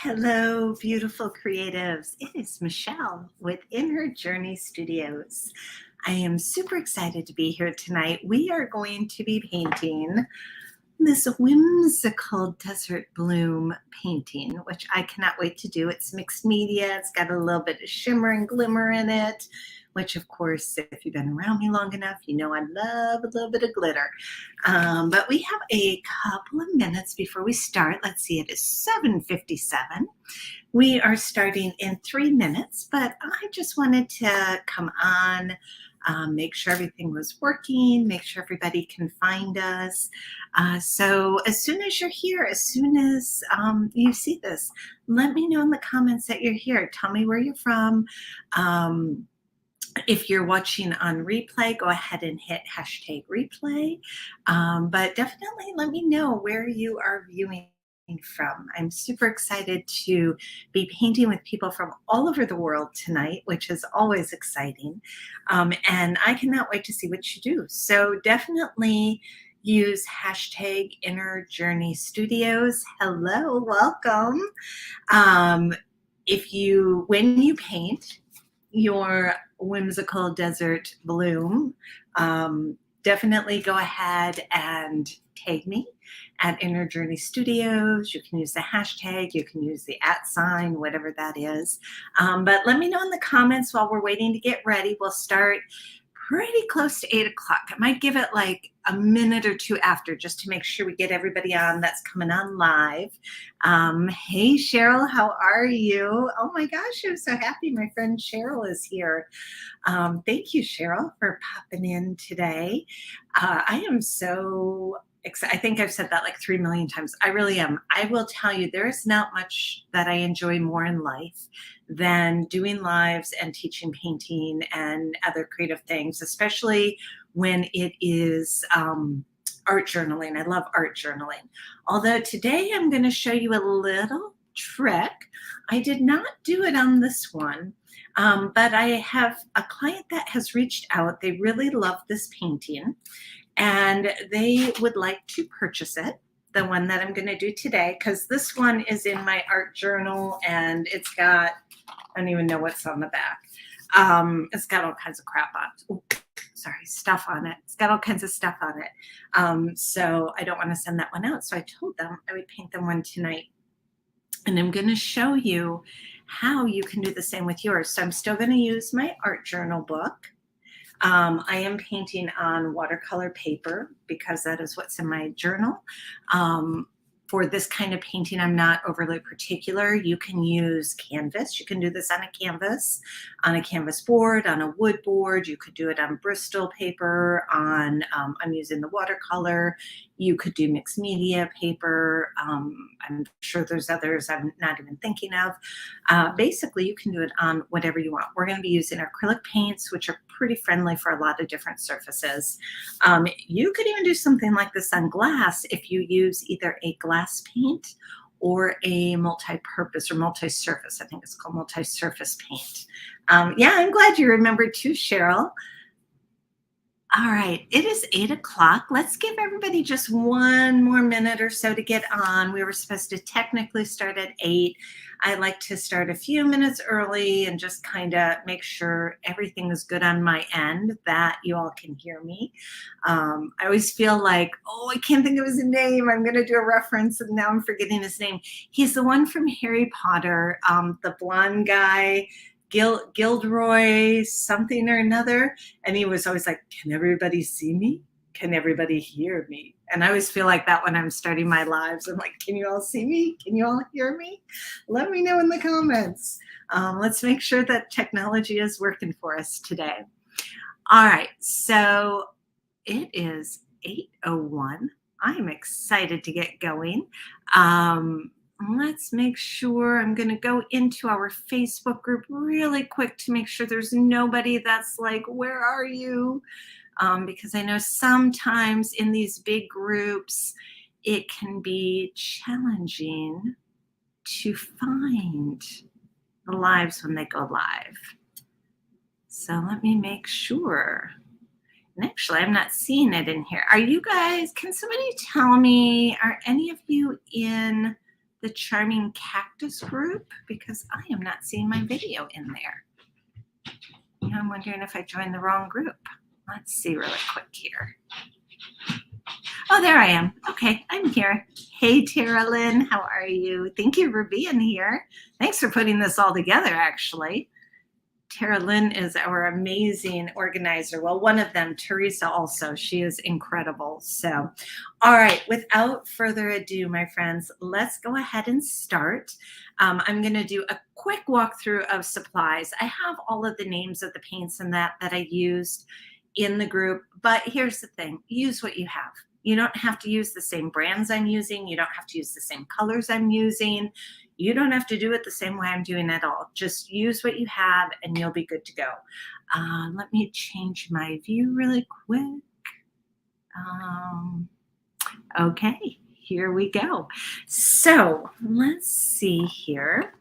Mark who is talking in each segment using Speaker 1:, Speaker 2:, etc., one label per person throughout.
Speaker 1: Hello, beautiful creatives. It is Michelle with In Her Journey Studios. I am super excited to be here tonight. We are going to be painting this whimsical desert bloom painting, which I cannot wait to do. It's mixed media. It's got a little bit of shimmer and glimmer in it, which of course, if you've been around me long enough, you know I love a little bit of glitter. But we have a couple of minutes before we start. Let's see, it is 7:57. We are starting in 3 minutes, but I just wanted to come on, make sure everything was working, make sure everybody can find us. So as soon as you're here, as soon as you see this, let me know in the comments that you're here. Tell me where you're from. If you're watching on replay, go ahead and hit #replay. But definitely let me know where you are viewing from. I'm super excited to be painting with people from all over the world tonight, which is always exciting. And I cannot wait to see what you do. So definitely use #InnerJourneyStudios. Hello, welcome. When you paint your whimsical desert bloom, definitely go ahead and tag me at Inner Journey Studios. You can use the hashtag, you can use the @sign, whatever that is. But let me know in the comments while we're waiting to get ready. We'll start pretty close to 8 o'clock. I might give it like a minute or two after just to make sure we get everybody on that's coming on live. Hey, Cheryl, how are you? Oh my gosh, I'm so happy my friend Cheryl is here. Thank you, Cheryl, for popping in today. I am so excited. I think I've said that like 3 million times. I really am. I will tell you, there is not much that I enjoy more in life than doing lives and teaching painting and other creative things, especially when it is art journaling. I love art journaling. Although today I'm going to show you a little trick. I did not do it on this one, but I have a client that has reached out. They really love this painting and they would like to purchase it, the one that I'm going to do today, because this one is in my art journal and it's got, I don't even know what's on the back. It's got all kinds of crap on it. Stuff on it. It's got all kinds of stuff on it. So I don't want to send that one out. So I told them I would paint them one tonight. And I'm going to show you how you can do the same with yours. So I'm still going to use my art journal book. I am painting on watercolor paper because that is what's in my journal. For this kind of painting, I'm not overly particular. You can use canvas. You can do this on a canvas board, on a wood board. You could do it on Bristol paper, I'm using the watercolor. You could do mixed media paper. I'm sure there's others I'm not even thinking of. Basically, you can do it on whatever you want. We're going to be using acrylic paints, which are pretty friendly for a lot of different surfaces. You could even do something like this on glass if you use either a glass paint or a multi-purpose or multi-surface. I think it's called multi-surface paint. Yeah, I'm glad you remembered too, Cheryl. All right, it is 8 o'clock. Let's give everybody just one more minute or so to get on. We were supposed to technically start at 8. I like to start a few minutes early and just kind of make sure everything is good on my end, that you all can hear me. I always feel like, oh, I can't think of his name. I'm going to do a reference and now I'm forgetting his name. He's the one from Harry Potter, the blonde guy. Gilderoy something or another, and he was always like, can everybody see me? Can everybody hear me? And I always feel like that when I'm starting my lives. I'm like, can you all see me? Can you all hear me? Let me know in the comments. Let's make sure that technology is working for us today. All right, so it is 8:01. I'm excited to get going. Let's make sure, I'm going to go into our Facebook group really quick to make sure there's nobody that's like, where are you? Because I know sometimes in these big groups, it can be challenging to find the lives when they go live. So let me make sure. And actually, I'm not seeing it in here. Are you guys, can somebody tell me, are any of you in the Charming Cactus group because I am not seeing my video in there. I'm wondering if I joined the wrong group. Let's see really quick here. Oh, there I am. Okay, I'm here. Hey, Tara Lynn, how are you? Thank you for being here. Thanks for putting this all together, actually. Tara Lynn is our amazing organizer. Well, one of them, Teresa also. She is incredible. So, all right, without further ado, my friends, let's go ahead and start. I'm going to do a quick walkthrough of supplies. I have all of the names of the paints and that I used in the group, but here's the thing. Use what you have. You don't have to use the same brands I'm using. You don't have to use the same colors I'm using. You don't have to do it the same way I'm doing it all. Just use what you have and you'll be good to go. Let me change my view really quick. Okay, here we go. So let's see here.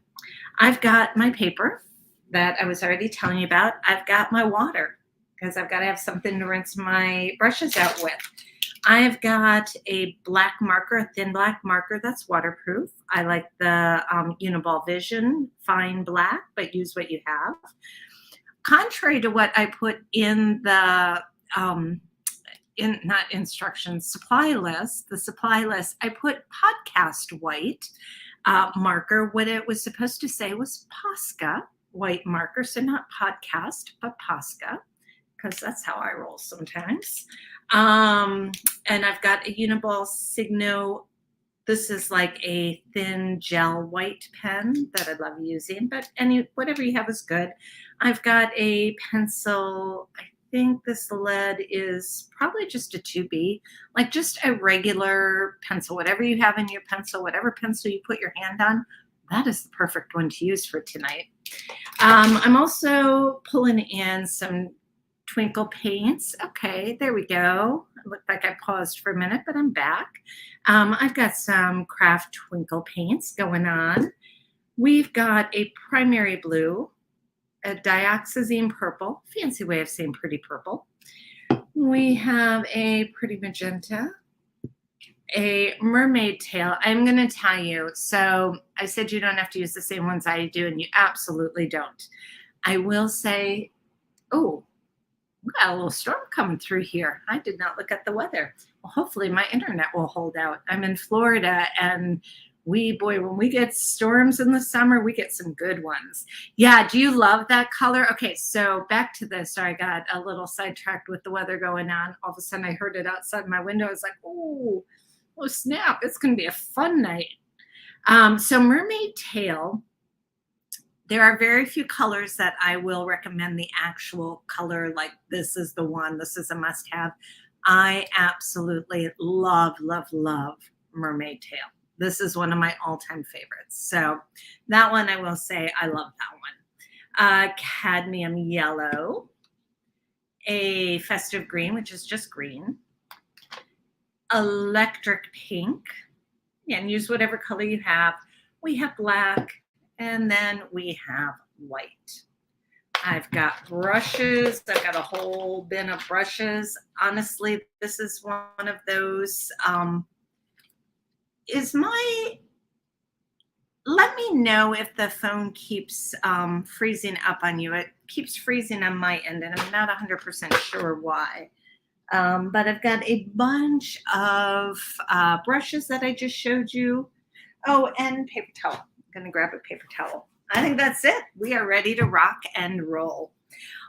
Speaker 1: I've got my paper that I was already telling you about. I've got my water because I've got to have something to rinse my brushes out with. I've got a black marker, a thin black marker that's waterproof. I like the Uniball Vision Fine Black, but use what you have. Contrary to what I put in the not instructions, supply list, the supply list, I put podcast white marker. What it was supposed to say was Posca white marker, so not podcast, but Posca, because that's how I roll sometimes. And I've got a Uniball Signo. This is like a thin gel white pen that I love using, but whatever you have is good. I've got a pencil. I think this lead is probably just a 2B, like just a regular pencil. Whatever you have in your pencil, whatever pencil you put your hand on, that is the perfect one to use for tonight. I'm also pulling in some twinkle paints. Okay, there we go. It looked like I paused for a minute, but I'm back. I've got some craft twinkle paints going on. We've got a primary blue, a dioxazine purple, fancy way of saying pretty purple. We have a pretty magenta, a mermaid tail. I'm going to tell you, so I said you don't have to use the same ones I do, and you absolutely don't. I will say, oh, we got a little storm coming through here. I did not look at the weather. Well, hopefully my internet will hold out. I'm in Florida, and when we get storms in the summer, we get some good ones. Yeah, do you love that color? Okay, so back to this. Sorry, I got a little sidetracked with the weather going on. All of a sudden, I heard it outside my window. I was like, oh snap, it's going to be a fun night. So mermaid tail. There are very few colors that I will recommend the actual color, like this is the one, this is a must-have. I absolutely love, love, love mermaid tail. This is one of my all-time favorites. So that one, I will say, I love that one. Cadmium yellow, a festive green, which is just green, electric pink, and use whatever color you have. We have black, and then we have white. I've got brushes. I've got a whole bin of brushes. Honestly, this is one of those. Let me know if the phone keeps freezing up on you. It keeps freezing on my end, and I'm not 100% sure why. But I've got a bunch of brushes that I just showed you. Oh, and paper towel. I'm going to grab a paper towel. I think that's it. We are ready to rock and roll.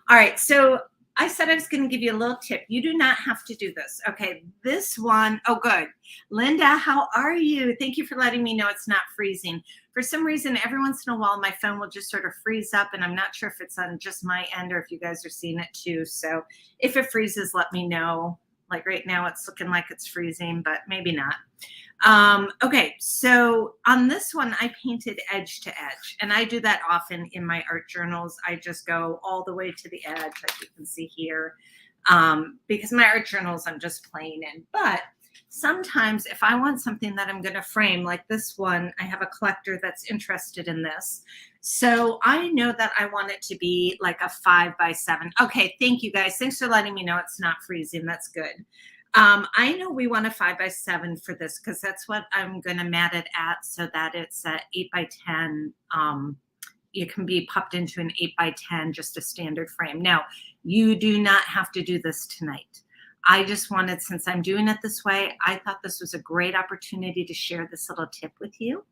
Speaker 1: All right, so I said I was going to give you a little tip. You do not have to do this. Okay, this one, oh, good. Linda, how are you? Thank you for letting me know it's not freezing. For some reason, every once in a while, my phone will just sort of freeze up, and I'm not sure if it's on just my end or if you guys are seeing it too. So if it freezes, let me know. Like right now, it's looking like it's freezing, but maybe not. Okay, so on this one, I painted edge to edge, and I do that often in my art journals. I just go all the way to the edge, like you can see here, because my art journals I'm just playing in. But sometimes if I want something that I'm going to frame, like this one, I have a collector that's interested in this. So I know that I want it to be like a 5 by 7. Okay, thank you guys. Thanks for letting me know it's not freezing. That's good. I know we want a 5 by 7 for this because that's what I'm going to mat it at so that it's 8 by 10. It can be popped into an 8 by 10, just a standard frame. Now, you do not have to do this tonight. I just wanted, since I'm doing it this way, I thought this was a great opportunity to share this little tip with you,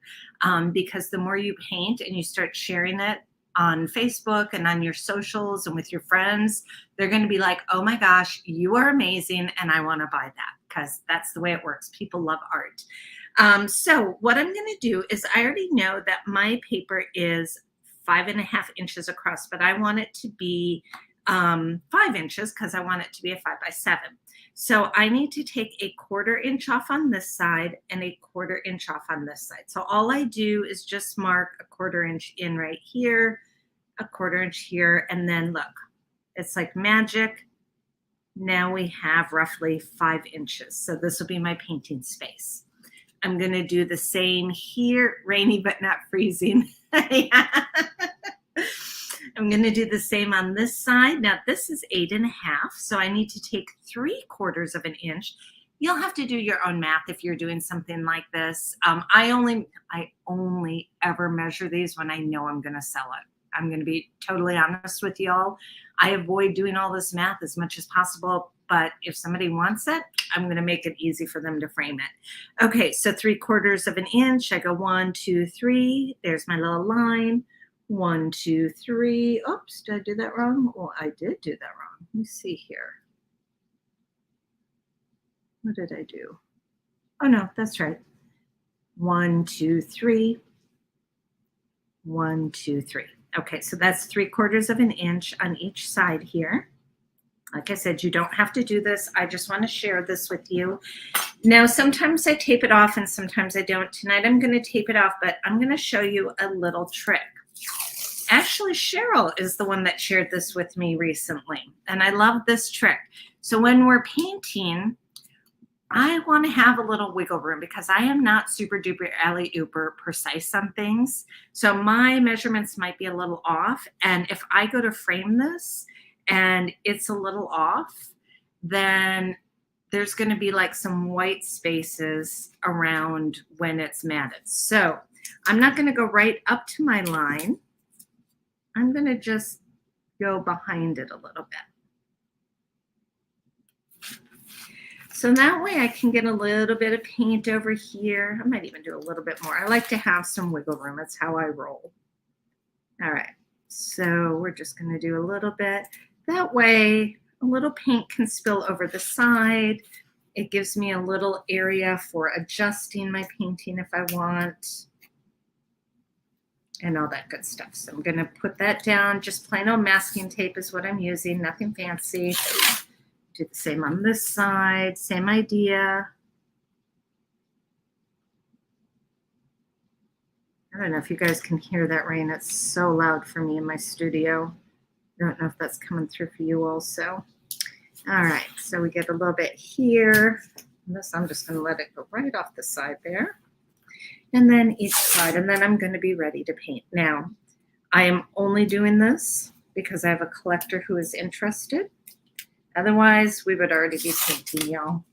Speaker 1: because the more you paint and you start sharing it on Facebook and on your socials and with your friends, they're going to be like, oh my gosh, you are amazing. And I want to buy that, because that's the way it works. People love art. So what I'm going to do is, I already know that my paper is 5.5 inches across, but I want it to be 5 inches because I want it to be a 5 by 7. So I need to take a 1/4 inch off on this side and a 1/4 inch off on this side. So all I do is just mark a 1/4 inch in right here, a 1/4 inch here, and then look, it's like magic. Now we have roughly 5 inches. So this will be my painting space. I'm going to do the same here, rainy but not freezing. Yeah. I'm going to do the same on this side. Now this is 8.5, so I need to take 3/4 of an inch. You'll have to do your own math if you're doing something like this. I only ever measure these when I know I'm going to sell it. I'm going to be totally honest with y'all. I avoid doing all this math as much as possible, but if somebody wants it, I'm going to make it easy for them to frame it. Okay, so 3/4 of an inch. I go 1, 2, 3. There's my little line. 1, 2, 3. Oops, did I do that wrong? Well, I did do that wrong. Let me see here. What did I do? Oh, no, that's right. 1, 2, 3. 1, 2, 3. Okay, so that's 3/4 of an inch on each side here. Like I said, you don't have to do this. I just want to share this with you. Now, sometimes I tape it off and sometimes I don't. Tonight I'm going to tape it off, but I'm going to show you a little trick. Actually, Cheryl is the one that shared this with me recently, and I love this trick. So when we're painting, I want to have a little wiggle room because I am not super duper alley-ooper precise on things. So my measurements might be a little off. And if I go to frame this and it's a little off, then there's going to be like some white spaces around when it's matted. So I'm not going to go right up to my line. I'm going to just go behind it a little bit. So that way I can get a little bit of paint over here. I might even do a little bit more. I like to have some wiggle room. That's how I roll. All right, so we're just going to do a little bit. That way a little paint can spill over the side. It gives me a little area for adjusting my painting if I want, and all that good stuff. So I'm going to put that down. Just plain old masking tape is what I'm using, nothing fancy. Do the same on this side, same idea. I don't know if you guys can hear that rain. It's so loud for me in my studio. I don't know if that's coming through for you also. All right, so we get a little bit here. This, I'm just going to let it go right off the side there. And then each side, and then I'm going to be ready to paint. Now, I am only doing this because I have a collector who is interested. Otherwise, we would already be painting, y'all.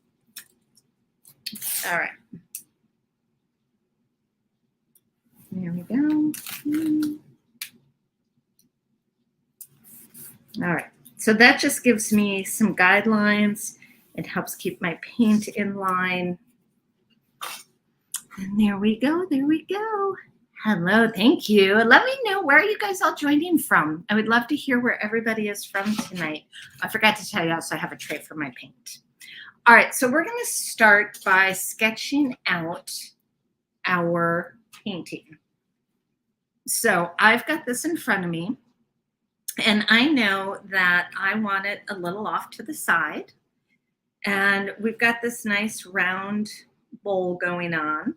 Speaker 1: All right. There we go. All right. So that just gives me some guidelines. It helps keep my paint in line. And there we go. There we go. Hello. Thank you. Let me know, where are you guys all joining from? I would love to hear where everybody is from tonight. I forgot to tell you also I have a tray for my paint. All right. So we're going to start by sketching out our painting. So I've got this in front of me, and I know that I want it a little off to the side. And we've got this nice round bowl going on.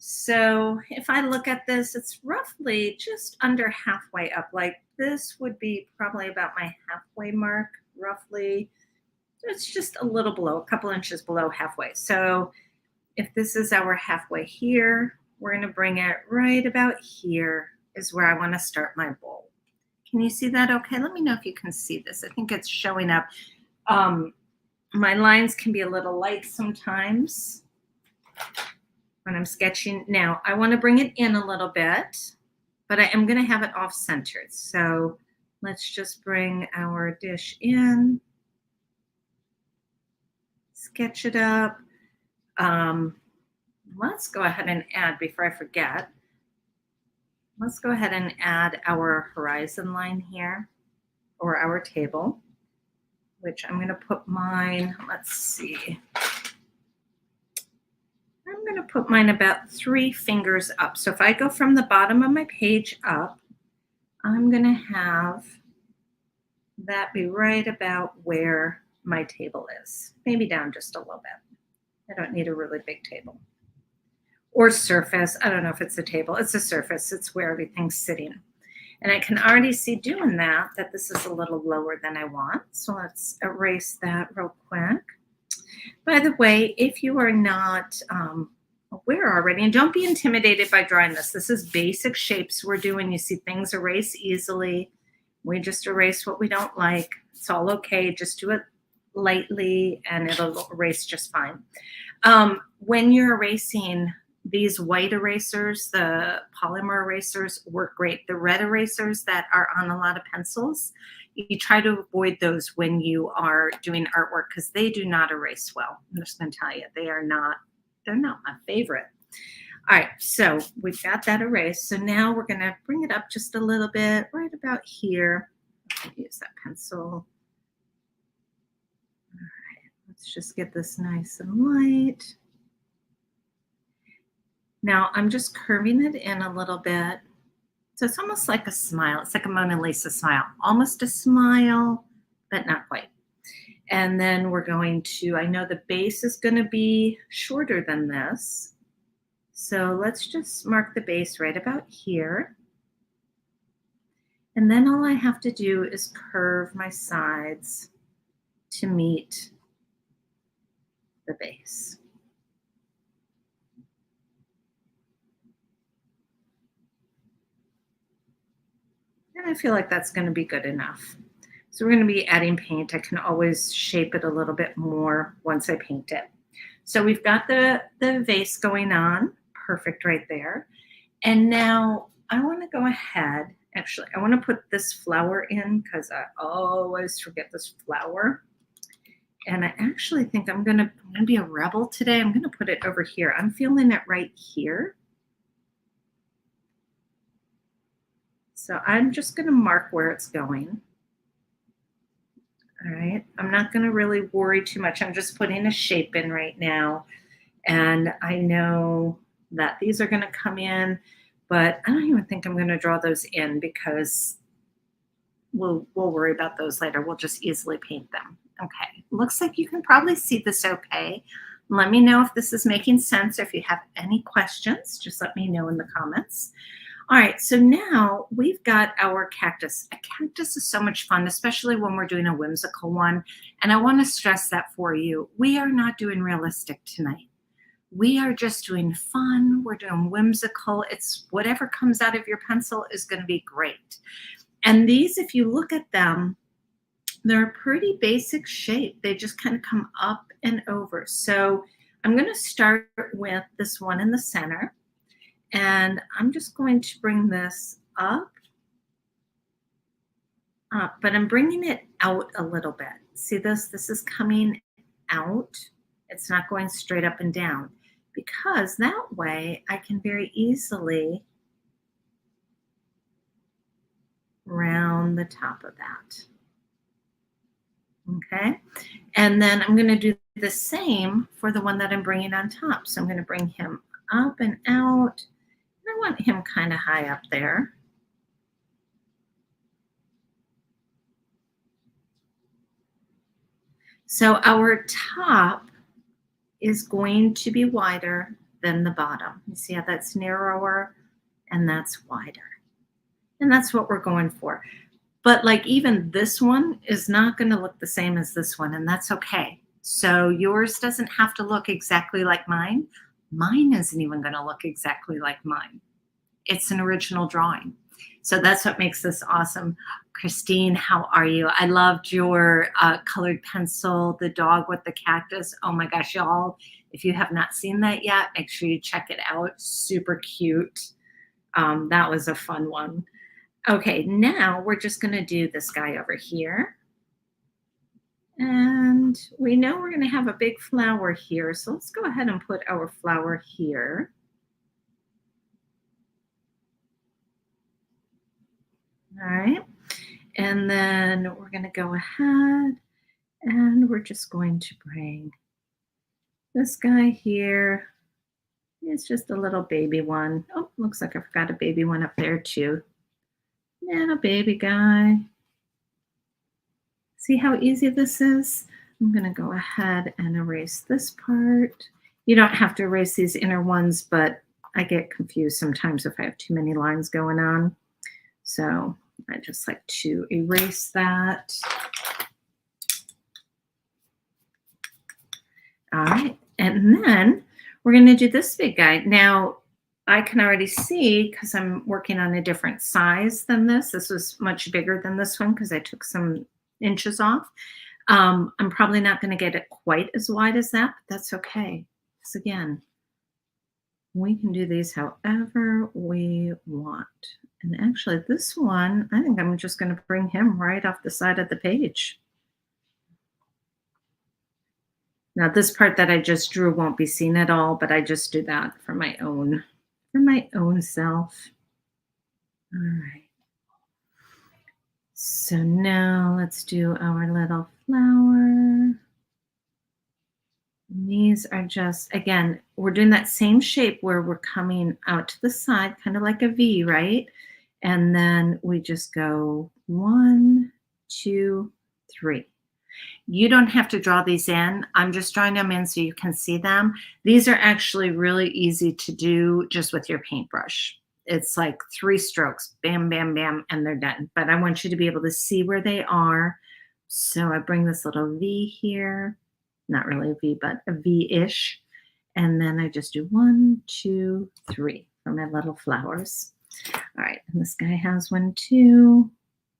Speaker 1: So if I look at this, it's roughly just under halfway up. Like this would be probably about my halfway mark, roughly. It's just a little below, a couple inches below halfway. So if this is our halfway here, we're going to bring it right about here is where I want to start my bowl. Can you see that okay? Let me know if you can see this. I think it's showing up. My lines can be a little light sometimes when I'm sketching. Now, I want to bring it in a little bit, but I am going to have it off centered. So let's just bring our dish in, sketch it up. Let's go ahead and add, before I forget, let's go ahead and add our horizon line here, or our table, which I'm going to put mine, let's see. I'm going to put mine about 3 fingers up. So if I go from the bottom of my page up, I'm going to have that be right about where my table is. Maybe down just a little bit. I don't need a really big table. Or surface. I don't know if it's a table. It's a surface. It's where everything's sitting. And I can already see doing that this is a little lower than I want. So let's erase that real quick. By the way, if you are not aware already, and don't be intimidated by drawing this. This is basic shapes we're doing. You see things erase easily. We just erase what we don't like. It's all okay. Just do it lightly and it'll erase just fine. When you're erasing, these white erasers, the polymer erasers, work great. The red erasers that are on a lot of pencils, you try to avoid those when you are doing artwork because they do not erase well. I'm just going to tell you, they're not my favorite. All right, so we've got that erased. So now we're going to bring it up just a little bit, right about here. I'll use that pencil. All right, let's just get this nice and light. Now I'm just curving it in a little bit. So it's almost like a smile. It's like a Mona Lisa smile. Almost a smile, but not quite. And then we're going to, I know the base is going to be shorter than this. So let's just mark the base right about here. And then all I have to do is curve my sides to meet the base. And I feel like that's going to be good enough. So we're going to be adding paint. I can always shape it a little bit more once I paint it. So we've got the vase going on. Perfect right there. And now I want to go ahead. Actually, I want to put this flower in because I always forget this flower. And I actually think I'm going to be a rebel today. I'm going to put it over here. I'm feeling it right here. So I'm just going to mark where it's going. All right, I'm not going to really worry too much. I'm just putting a shape in right now. And I know that these are going to come in, but I don't even think I'm going to draw those in because we'll worry about those later. We'll just easily paint them. Okay, looks like you can probably see this okay. Let me know if this is making sense. If you have any questions, just let me know in the comments. All right, so now we've got our cactus. A cactus is so much fun, especially when we're doing a whimsical one. And I want to stress that for you. We are not doing realistic tonight. We are just doing fun. We're doing whimsical. It's whatever comes out of your pencil is going to be great. And these, if you look at them, they're a pretty basic shape. They just kind of come up and over. So I'm going to start with this one in the center. And I'm just going to bring this up, but I'm bringing it out a little bit. See this? This is coming out. It's not going straight up and down because that way I can very easily round the top of that. Okay. And then I'm going to do the same for the one that I'm bringing on top. So I'm going to bring him up and out. I want him kind of high up there. So our top is going to be wider than the bottom. You see how that's narrower and that's wider. And that's what we're going for. But like even this one is not going to look the same as this one, and that's okay. So yours doesn't have to look exactly like mine. Mine isn't even going to look exactly like mine. It's an original drawing. So that's what makes this awesome. Christine, how are you? I loved your colored pencil, the dog with the cactus. Oh my gosh, y'all, if you have not seen that yet, make sure you check it out. Super cute. That was a fun one. Okay, now we're just going to do this guy over here. And we know we're going to have a big flower here. So let's go ahead and put our flower here. All right. And then we're going to go ahead and we're just going to bring this guy here. It's just a little baby one. Oh, looks like I forgot a baby one up there too. Little baby guy. See how easy this is? I'm going to go ahead and erase this part. You don't have to erase these inner ones, but I get confused sometimes if I have too many lines going on. So I just like to erase that. All right, and then we're going to do this big guy. Now, I can already see, because I'm working on a different size than this. This was much bigger than this one because I took some inches off. I'm probably not going to get it quite as wide as that, but that's okay. Because again, we can do these however we want. And actually this one, I think I'm just going to bring him right off the side of the page. Now this part that I just drew won't be seen at all, but I just do that for my own self. All right. So now let's do our little flower. And these are just, again, we're doing that same shape where we're coming out to the side, kind of like a V, right? And then we just go 1, 2, 3. You don't have to draw these in. I'm just drawing them in so you can see them. These are actually really easy to do just with your paintbrush. It's like 3 strokes, bam, bam, bam, and they're done. But I want you to be able to see where they are. So I bring this little V here, not really a V, but a V-ish. And then I just do 1, 2, 3 for my little flowers. All right, and this guy has 1, 2,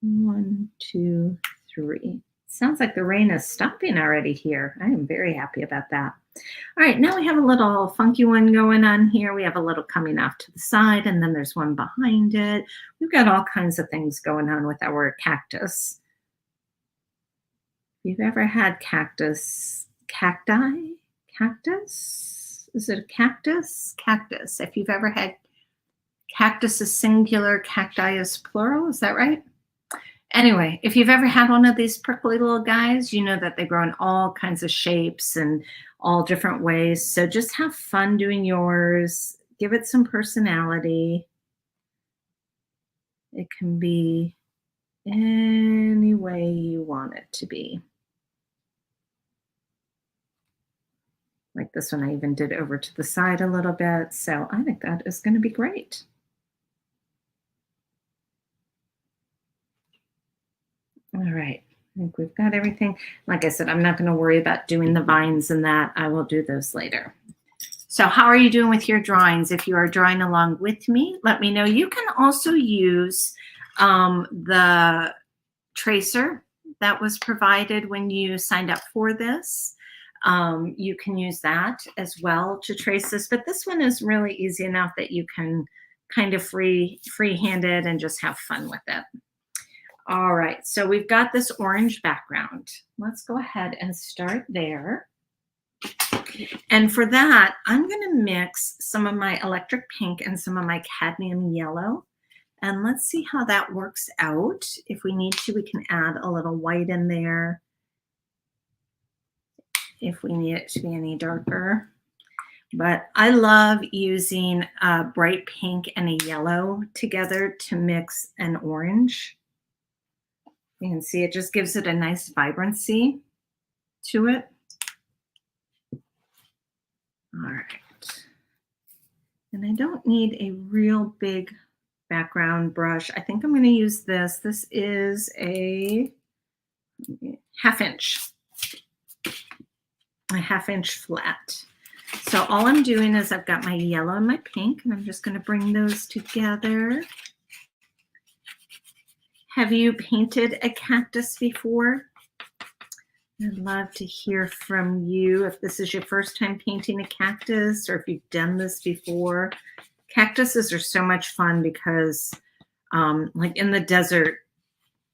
Speaker 1: 1, 2, 3. Sounds like the rain is stopping already here. I am very happy about that. All right, now we have a little funky one going on here. We have a little coming off to the side, and then there's one behind it. We've got all kinds of things going on with our cactus. If you've ever had cactus, cacti, cactus? Is it a cactus? Cactus. If you've ever had cactus is singular, cacti is plural, is that right? Anyway, if you've ever had one of these prickly little guys, you know that they grow in all kinds of shapes and all different ways. So just have fun doing yours. Give it some personality. It can be any way you want it to be. Like this one, I even did over to the side a little bit. So I think that is going to be great. All right, I think we've got everything. Like I said, I'm not going to worry about doing the vines and that. I will do those later. So how are you doing with your drawings? If you are drawing along with me, let me know. You can also use the tracer that was provided when you signed up for this. You can use that as well to trace this, but this one is really easy enough that you can kind of freehand it and just have fun with it. All right, so we've got this orange background. Let's go ahead and start there. And for that, I'm going to mix some of my electric pink and some of my cadmium yellow. And let's see how that works out. If we need to, we can add a little white in there if we need it to be any darker. But I love using a bright pink and a yellow together to mix an orange. You can see it just gives it a nice vibrancy to it. All right. And I don't need a real big background brush. I think I'm going to use this. This is a half-inch flat. So all I'm doing is I've got my yellow and my pink, and I'm just going to bring those together. Have you painted a cactus before? I'd love to hear from you if this is your first time painting a cactus or if you've done this before. Cactuses are so much fun because, like in the desert,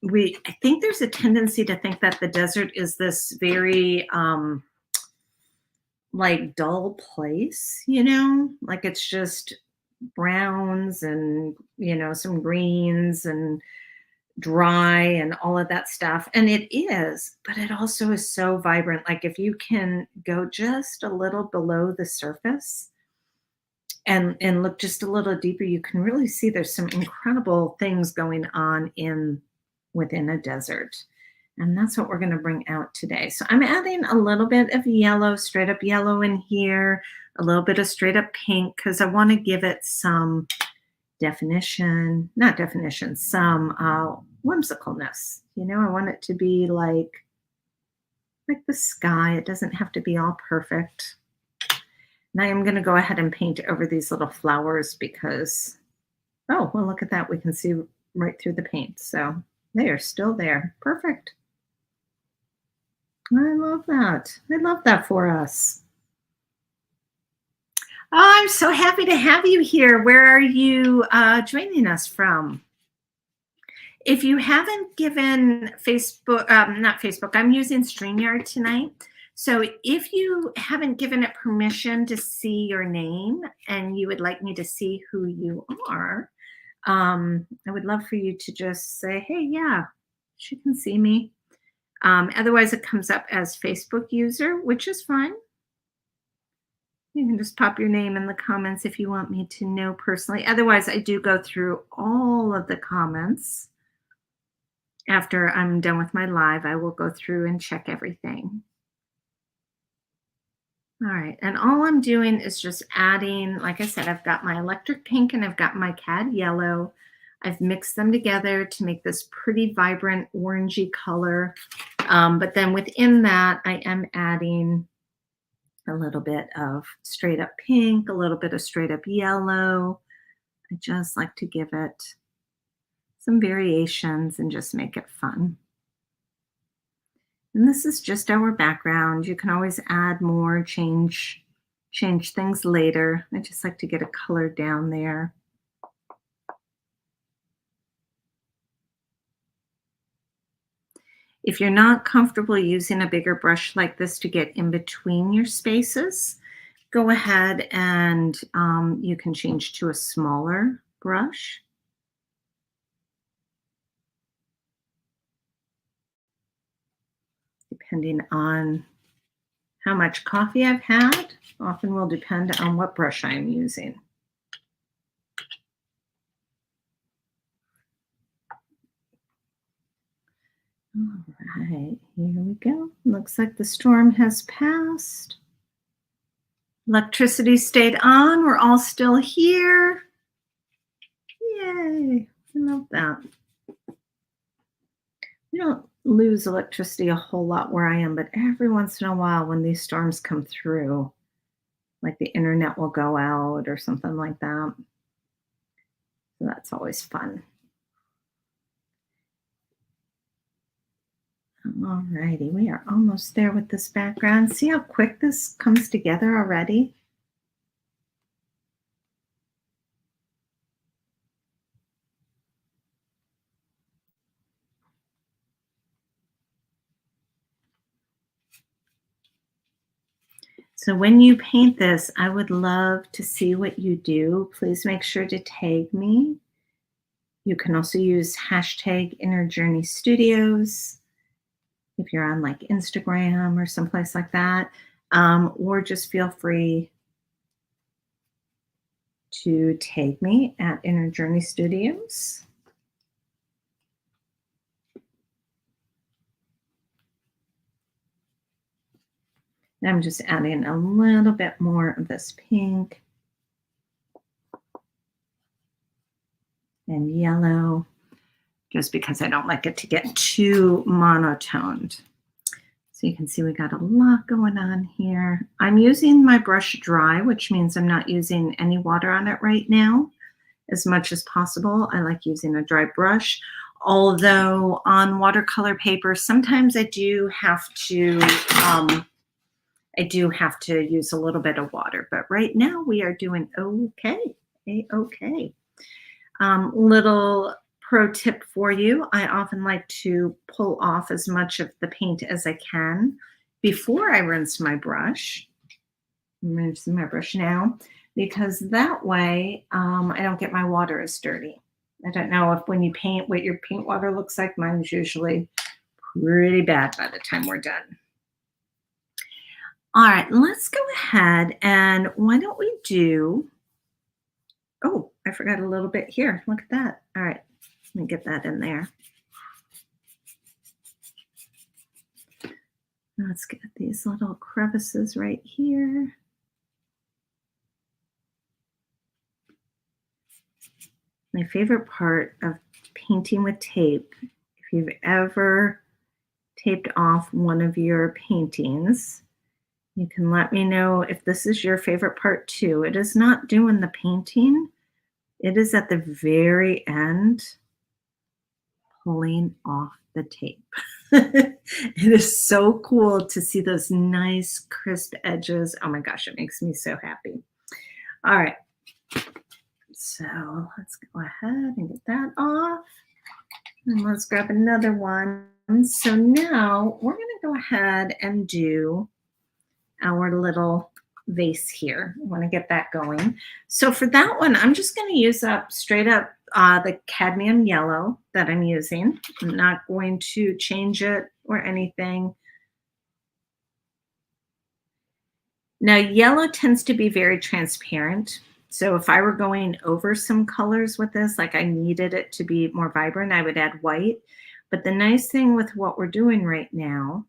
Speaker 1: I think there's a tendency to think that the desert is this very like dull place, like it's just browns and some greens and dry and all of that stuff. And it is, but it also is so vibrant. Like if you can go just a little below the surface and look just a little deeper, you can really see there's some incredible things going on within a desert. And that's what we're going to bring out today. So I'm adding a little bit of yellow, straight up yellow in here, a little bit of straight up pink, because I want to give it some definition, not definition, some whimsicalness. I want it to be like the sky. It doesn't have to be all perfect. Now I'm going to go ahead and paint over these little flowers because, oh, well, look at that. We can see right through the paint. So they are still there. Perfect. I love that. I love that for us. Oh, I'm so happy to have you here. Where are you joining us from? If you haven't given Facebook, not Facebook, I'm using StreamYard tonight. So if you haven't given it permission to see your name and you would like me to see who you are, I would love for you to just say, hey, yeah, she can see me. Otherwise, it comes up as Facebook user, which is fine. You can just pop your name in the comments if you want me to know personally. Otherwise, I do go through all of the comments. After I'm done with my live, I will go through and check everything. All right, and all I'm doing is just adding, like I said, I've got my electric pink and I've got my cad yellow. I've mixed them together to make this pretty vibrant orangey color. But then within that, I am adding a little bit of straight up pink, a little bit of straight up yellow. I just like to give it some variations and just make it fun. And this is just our background. You can always add more, change things later. I just like to get a color down there. If you're not comfortable using a bigger brush like this to get in between your spaces, go ahead and you can change to a smaller brush. Depending on how much coffee I've had, often will depend on what brush I'm using. All right, here we go. Looks like the storm has passed. Electricity stayed on. We're all still here. Yay, I love that. We don't lose electricity a whole lot where I am, but every once in a while when these storms come through, like the internet will go out or something like that. So that's always fun. All righty, we are almost there with this background. See how quick this comes together already? So when you paint this, I would love to see what you do. Please make sure to tag me. You can also use hashtag Inner Journey Studios if you're on like Instagram or someplace like that, or just feel free to tag me at Inner Journey Studios. And I'm just adding a little bit more of this pink and yellow, just because I don't like it to get too monotoned. So you can see we got a lot going on here. I'm using my brush dry, which means I'm not using any water on it right now as much as possible. I like using a dry brush. Although on watercolor paper, sometimes um, I do have to use a little bit of water, but right now we are doing okay. Okay. Little pro tip for you. I often like to pull off as much of the paint as I can before I rinse my brush. I'm rinsing my brush now because that way I don't get my water as dirty. I don't know if when you paint what your paint water looks like. Mine's usually pretty bad by the time we're done. All right, let's go ahead and why don't we do, oh, I forgot a little bit here. Look at that. All right, let me get that in there. Let's get these little crevices right here. My favorite part of painting with tape, if you've ever taped off one of your paintings, you can let me know if this is your favorite part too. It is not doing the painting. It is at the very end, pulling off the tape. It is so cool to see those nice crisp edges. Oh my gosh, it makes me so happy. All right. So let's go ahead and get that off. And let's grab another one. So now we're going to go ahead and do our little vase here. I want to get that going. So for that one, I'm just going to use up straight up the cadmium yellow that I'm using. I'm not going to change it or anything. Now, yellow tends to be very transparent. So if I were going over some colors with this, like I needed it to be more vibrant, I would add white. But the nice thing with what we're doing right now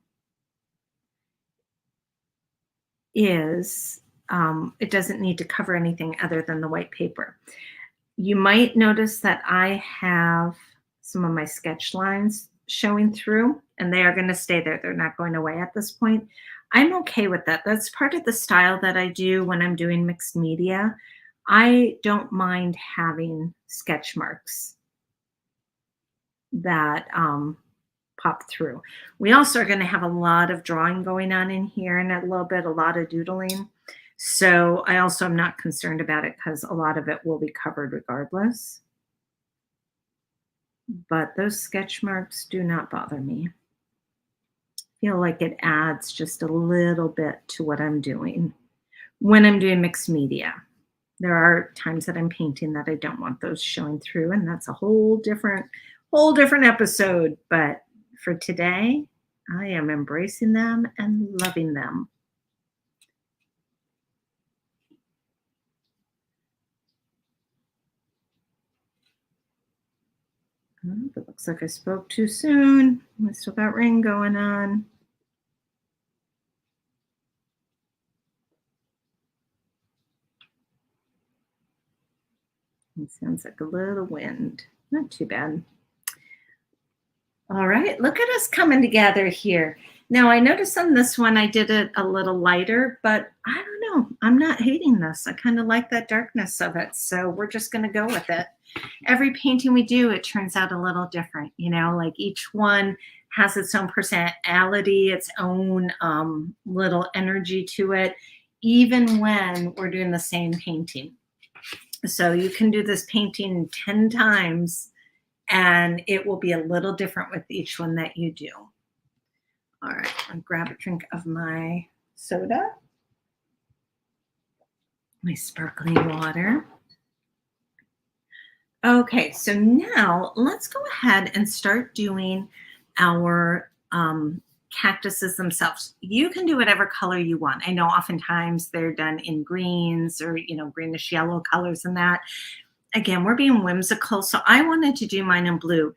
Speaker 1: is it doesn't need to cover anything other than the white paper. You might notice that I have some of my sketch lines showing through, and they are going to stay there. They're not going away at this point. I'm okay with that. That's part of the style that I do when I'm doing mixed media. I don't mind having sketch marks that pop through. We also are going to have a lot of drawing going on in here and a lot of doodling. So I also am not concerned about it because a lot of it will be covered regardless. But those sketch marks do not bother me. I feel like it adds just a little bit to what I'm doing when I'm doing mixed media. There are times that I'm painting that I don't want those showing through, and that's a whole different episode. But for today, I am embracing them and loving them. Oh, it looks like I spoke too soon. I still got rain going on. It sounds like a little wind. Not too bad. All right, look at us coming together here. Now, I noticed on this one I did it a little lighter, but I don't know. I'm not hating this. I kind of like that darkness of it, so we're just going to go with it. Every painting we do, it turns out a little different. You know, like each one has its own personality, its own little energy to it, even when we're doing the same painting. So you can do this painting 10 times and it will be a little different with each one that you do. All right, I'll grab a drink of my soda, my sparkling water. Okay, so now let's go ahead and start doing our cactuses themselves. You can do whatever color you want. I know oftentimes they're done in greens or, you know, greenish yellow colors and that. Again, we're being whimsical, so I wanted to do mine in blue.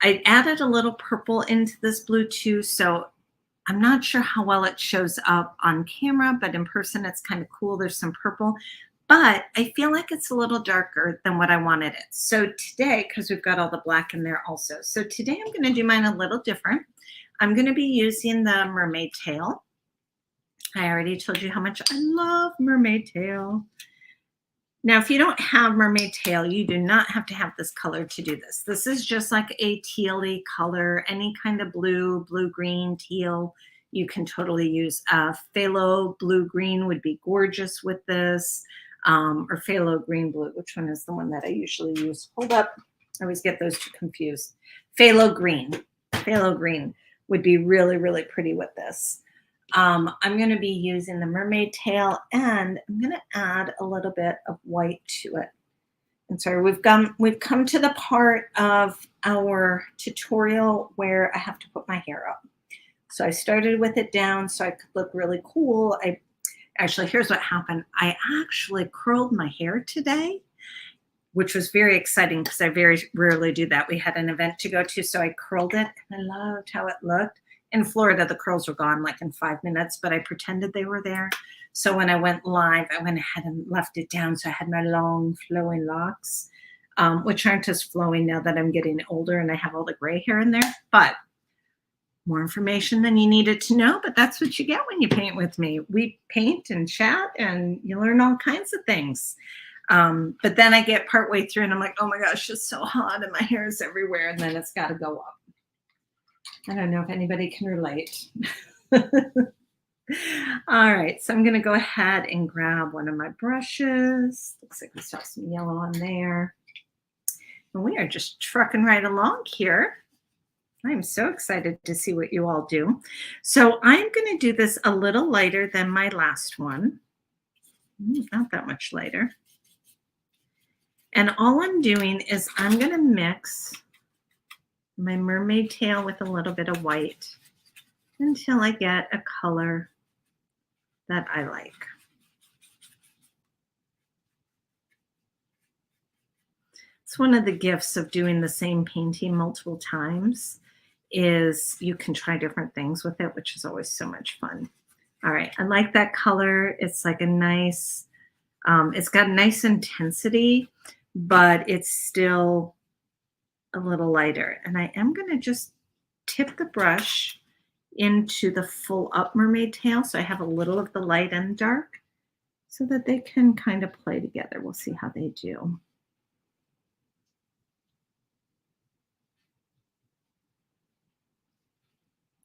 Speaker 1: I added a little purple into this blue too, so I'm not sure how well it shows up on camera, but in person it's kind of cool. There's some purple, but I feel like it's a little darker than what I wanted it. So today, because we've got all the black in there also, so today I'm going to do mine a little different. I'm going to be using the mermaid tail. I already told you how much I love mermaid tail. Now, if you don't have mermaid tail, you do not have to have this color to do this. This is just like a tealy color, any kind of blue, blue-green, teal. You can totally use phthalo blue-green would be gorgeous with this, or phthalo green-blue. Which one is the one that I usually use? Hold up. I always get those two confused. Phthalo green. Phthalo green would be really, really pretty with this. I'm going to be using the mermaid tail, and I'm going to add a little bit of white to it. And sorry, we've come to the part of our tutorial where I have to put my hair up. So I started with it down so I could look really cool. Here's what happened. I actually curled my hair today, which was very exciting because I very rarely do that. We had an event to go to, so I curled it, and I loved how it looked. In Florida, the curls were gone like in 5 minutes, but I pretended they were there. So when I went live, I went ahead and left it down. So I had my long flowing locks, which aren't as flowing now that I'm getting older and I have all the gray hair in there. But more information than you needed to know, but that's what you get when you paint with me. We paint and chat and you learn all kinds of things. But then I get partway through and I'm like, oh my gosh, it's so hot and my hair is everywhere. And then it's got to go up. I don't know if anybody can relate. All right, so I'm going to go ahead and grab one of my brushes. Looks like we still have some yellow on there. And we are just trucking right along here. I'm so excited to see what you all do. So I'm going to do this a little lighter than my last one. Not that much lighter. And all I'm doing is I'm going to mix my mermaid tail with a little bit of white until I get a color that I like. It's one of the gifts of doing the same painting multiple times is you can try different things with it, which is always so much fun. All right, I like that color. It's like a nice, it's got a nice intensity, but it's still a little lighter. And I am going to just tip the brush into the full up mermaid tail so I have a little of the light and dark so that they can kind of play together. We'll see how they do.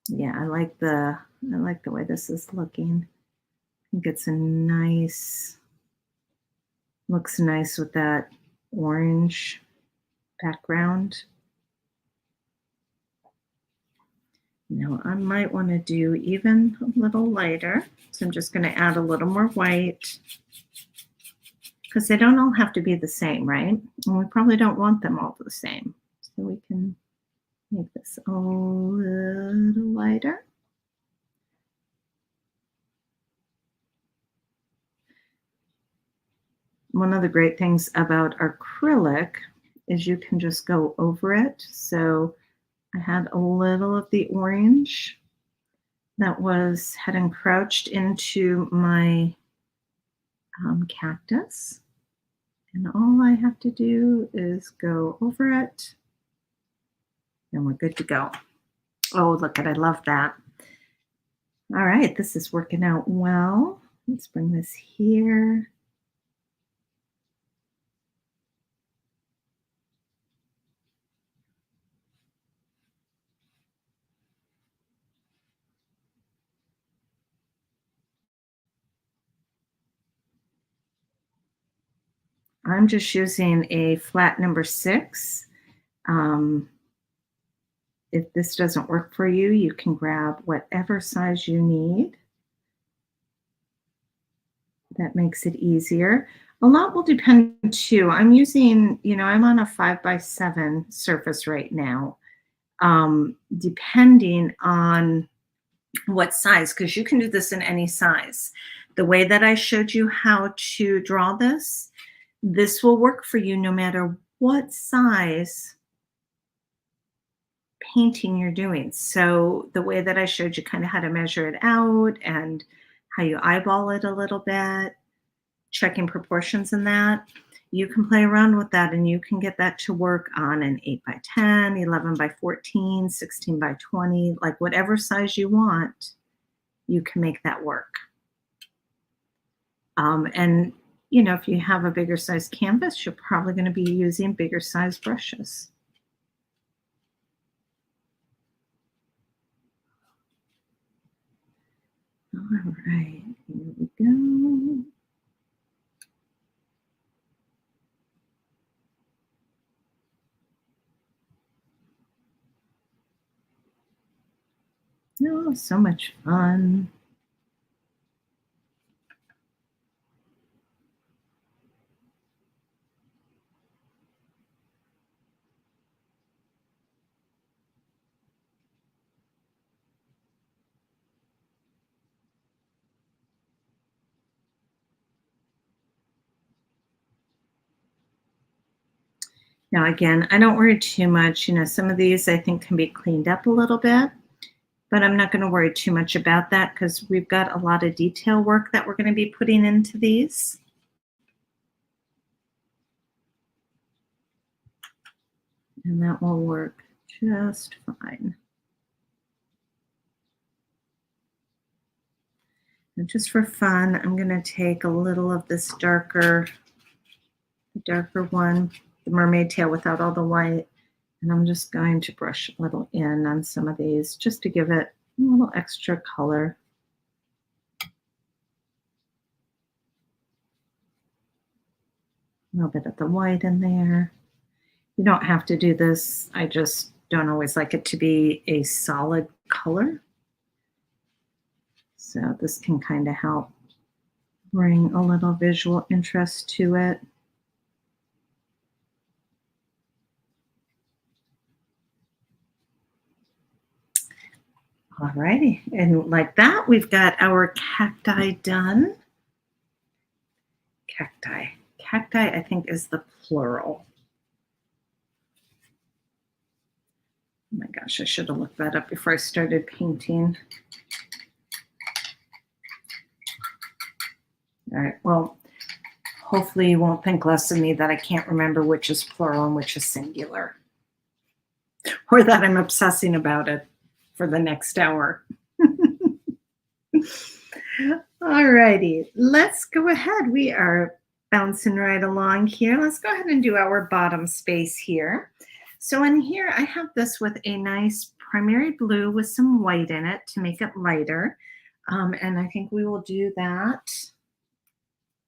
Speaker 1: Yeah, I like the way this is looking. I think it's a nice, looks nice with that orange background. Now I might want to do even a little lighter. So I'm just going to add a little more white because they don't all have to be the same, right? And we probably don't want them all the same. So we can make this a little lighter. One of the great things about acrylic is you can just go over it. So I had a little of the orange that had encroached into my cactus. And all I have to do is go over it and we're good to go. Oh, look at, I love that. All right, this is working out well. Let's bring this here. I'm just using a flat number 6. If this doesn't work for you, you can grab whatever size you need. That makes it easier. A lot will depend too. I'm using, I'm on a 5x7 surface right now, depending on what size, because you can do this in any size. The way that I showed you how to draw this will work for you no matter what size painting you're doing. So the way that I showed you kind of how to measure it out and how you eyeball it a little bit, checking proportions in that, you can play around with that and you can get that to work on an 8x10, 11x14, 16x20, like whatever size you want, you can make that work. And if you have a bigger size canvas, you're probably going to be using bigger size brushes. All right, here we go. Oh, so much fun. Now, again, I don't worry too much. Some of these I think can be cleaned up a little bit, but I'm not going to worry too much about that because we've got a lot of detail work that we're going to be putting into these. And that will work just fine. And just for fun, I'm going to take a little of this darker one, the mermaid tail without all the white, and I'm just going to brush a little in on some of these just to give it a little extra color. A little bit of the white in there. You don't have to do this. I just don't always like it to be a solid color. So this can kind of help bring a little visual interest to it. Alrighty, and like that, we've got our cacti done. Cacti. Cacti, I think, is the plural. Oh my gosh, I should have looked that up before I started painting. All right, well, hopefully you won't think less of me that I can't remember which is plural and which is singular, or that I'm obsessing about it for the next hour. All righty, let's go ahead. We are bouncing right along here. Let's go ahead and do our bottom space here. So in here, I have this with a nice primary blue with some white in it to make it lighter. And I think we will do that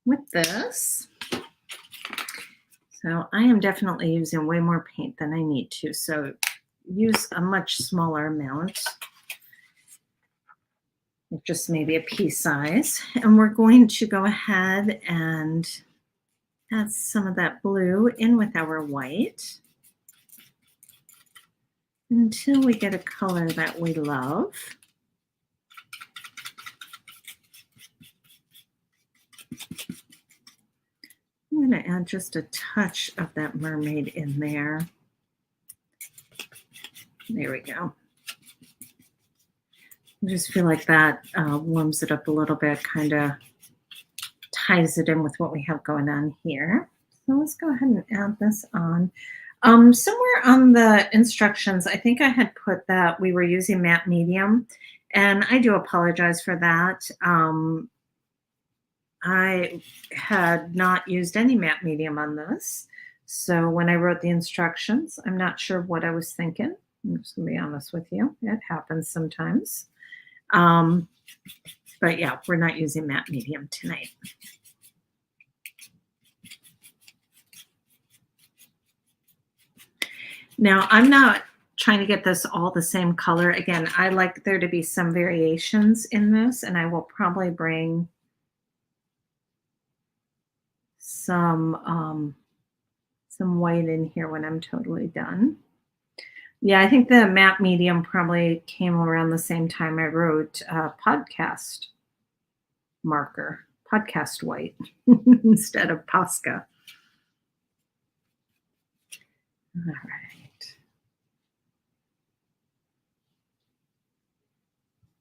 Speaker 1: with this. So I am definitely using way more paint than I need to. So use a much smaller amount, just maybe a pea size. And we're going to go ahead and add some of that blue in with our white until we get a color that we love. I'm going to add just a touch of that mermaid in there. There we go. I just feel like that warms it up a little bit, kind of ties it in with what we have going on here. So let's go ahead and add this on. Somewhere on the instructions, I think I had put that we were using matte medium, and I do apologize for that. I had not used any matte medium on this. So when I wrote the instructions, I'm not sure what I was thinking. I'm just gonna be honest with you. It happens sometimes. But yeah, we're not using matte medium tonight. Now, I'm not trying to get this all the same color. Again, I like there to be some variations in this, and I will probably bring some white in here when I'm totally done. Yeah, I think the matte medium probably came around the same time I wrote podcast marker, podcast white instead of Posca. All right.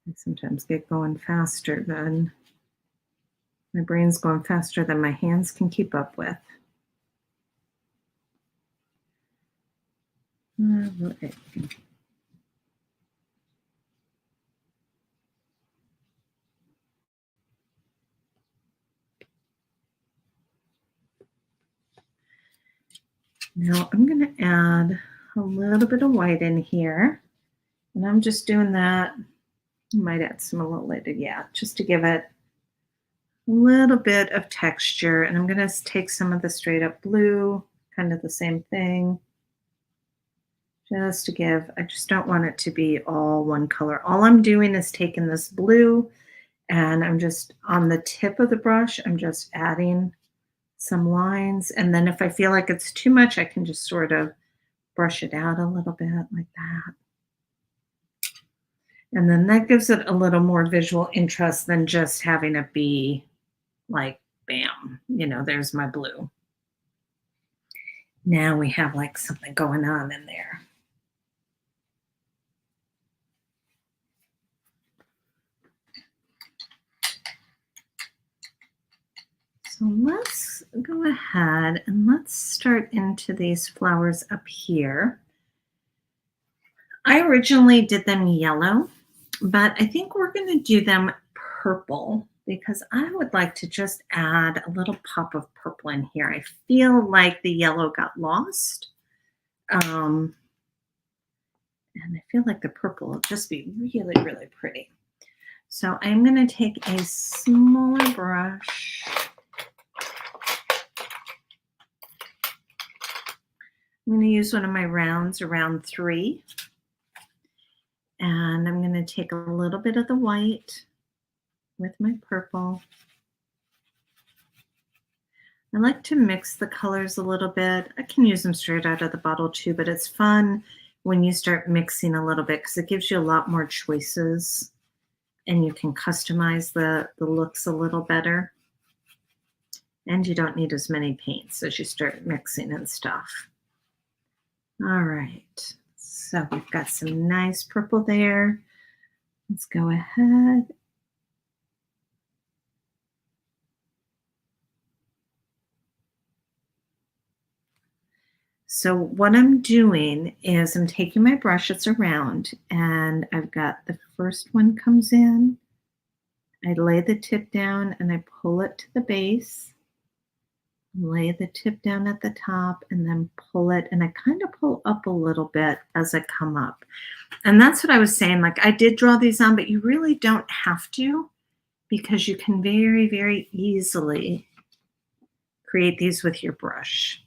Speaker 1: I sometimes get going faster than my brain's going faster than my hands can keep up with. All right. Now I'm going to add a little bit of white in here. And I'm just doing that. I might add some a little later. Yeah, just to give it a little bit of texture. And I'm going to take some of the straight up blue, kind of the same thing. Just to give, I just don't want it to be all one color. All I'm doing is taking this blue and I'm just on the tip of the brush, I'm just adding some lines. And then if I feel like it's too much, I can just sort of brush it out a little bit like that. And then that gives it a little more visual interest than just having it be like, bam, there's my blue. Now we have like something going on in there. So let's go ahead and let's start into these flowers up here. I originally did them yellow, but I think we're going to do them purple because I would like to just add a little pop of purple in here. I feel like the yellow got lost. And I feel like the purple will just be really, really pretty. So I'm going to take a smaller brush. I'm going to use one of my rounds, around 3. And I'm going to take a little bit of the white with my purple. I like to mix the colors a little bit. I can use them straight out of the bottle too, but it's fun when you start mixing a little bit because it gives you a lot more choices and you can customize the looks a little better. And you don't need as many paints as you start mixing and stuff. All right, so we've got some nice purple there. Let's go ahead. So what I'm doing is I'm taking my brush, it's around, and I've got the first one comes in. I lay the tip down and I pull it to the base. Lay the tip down at the top and then pull it, and I kind of pull up a little bit as I come up. And that's what I was saying, like I did draw these on, but you really don't have to because you can very, very easily create these with your brush.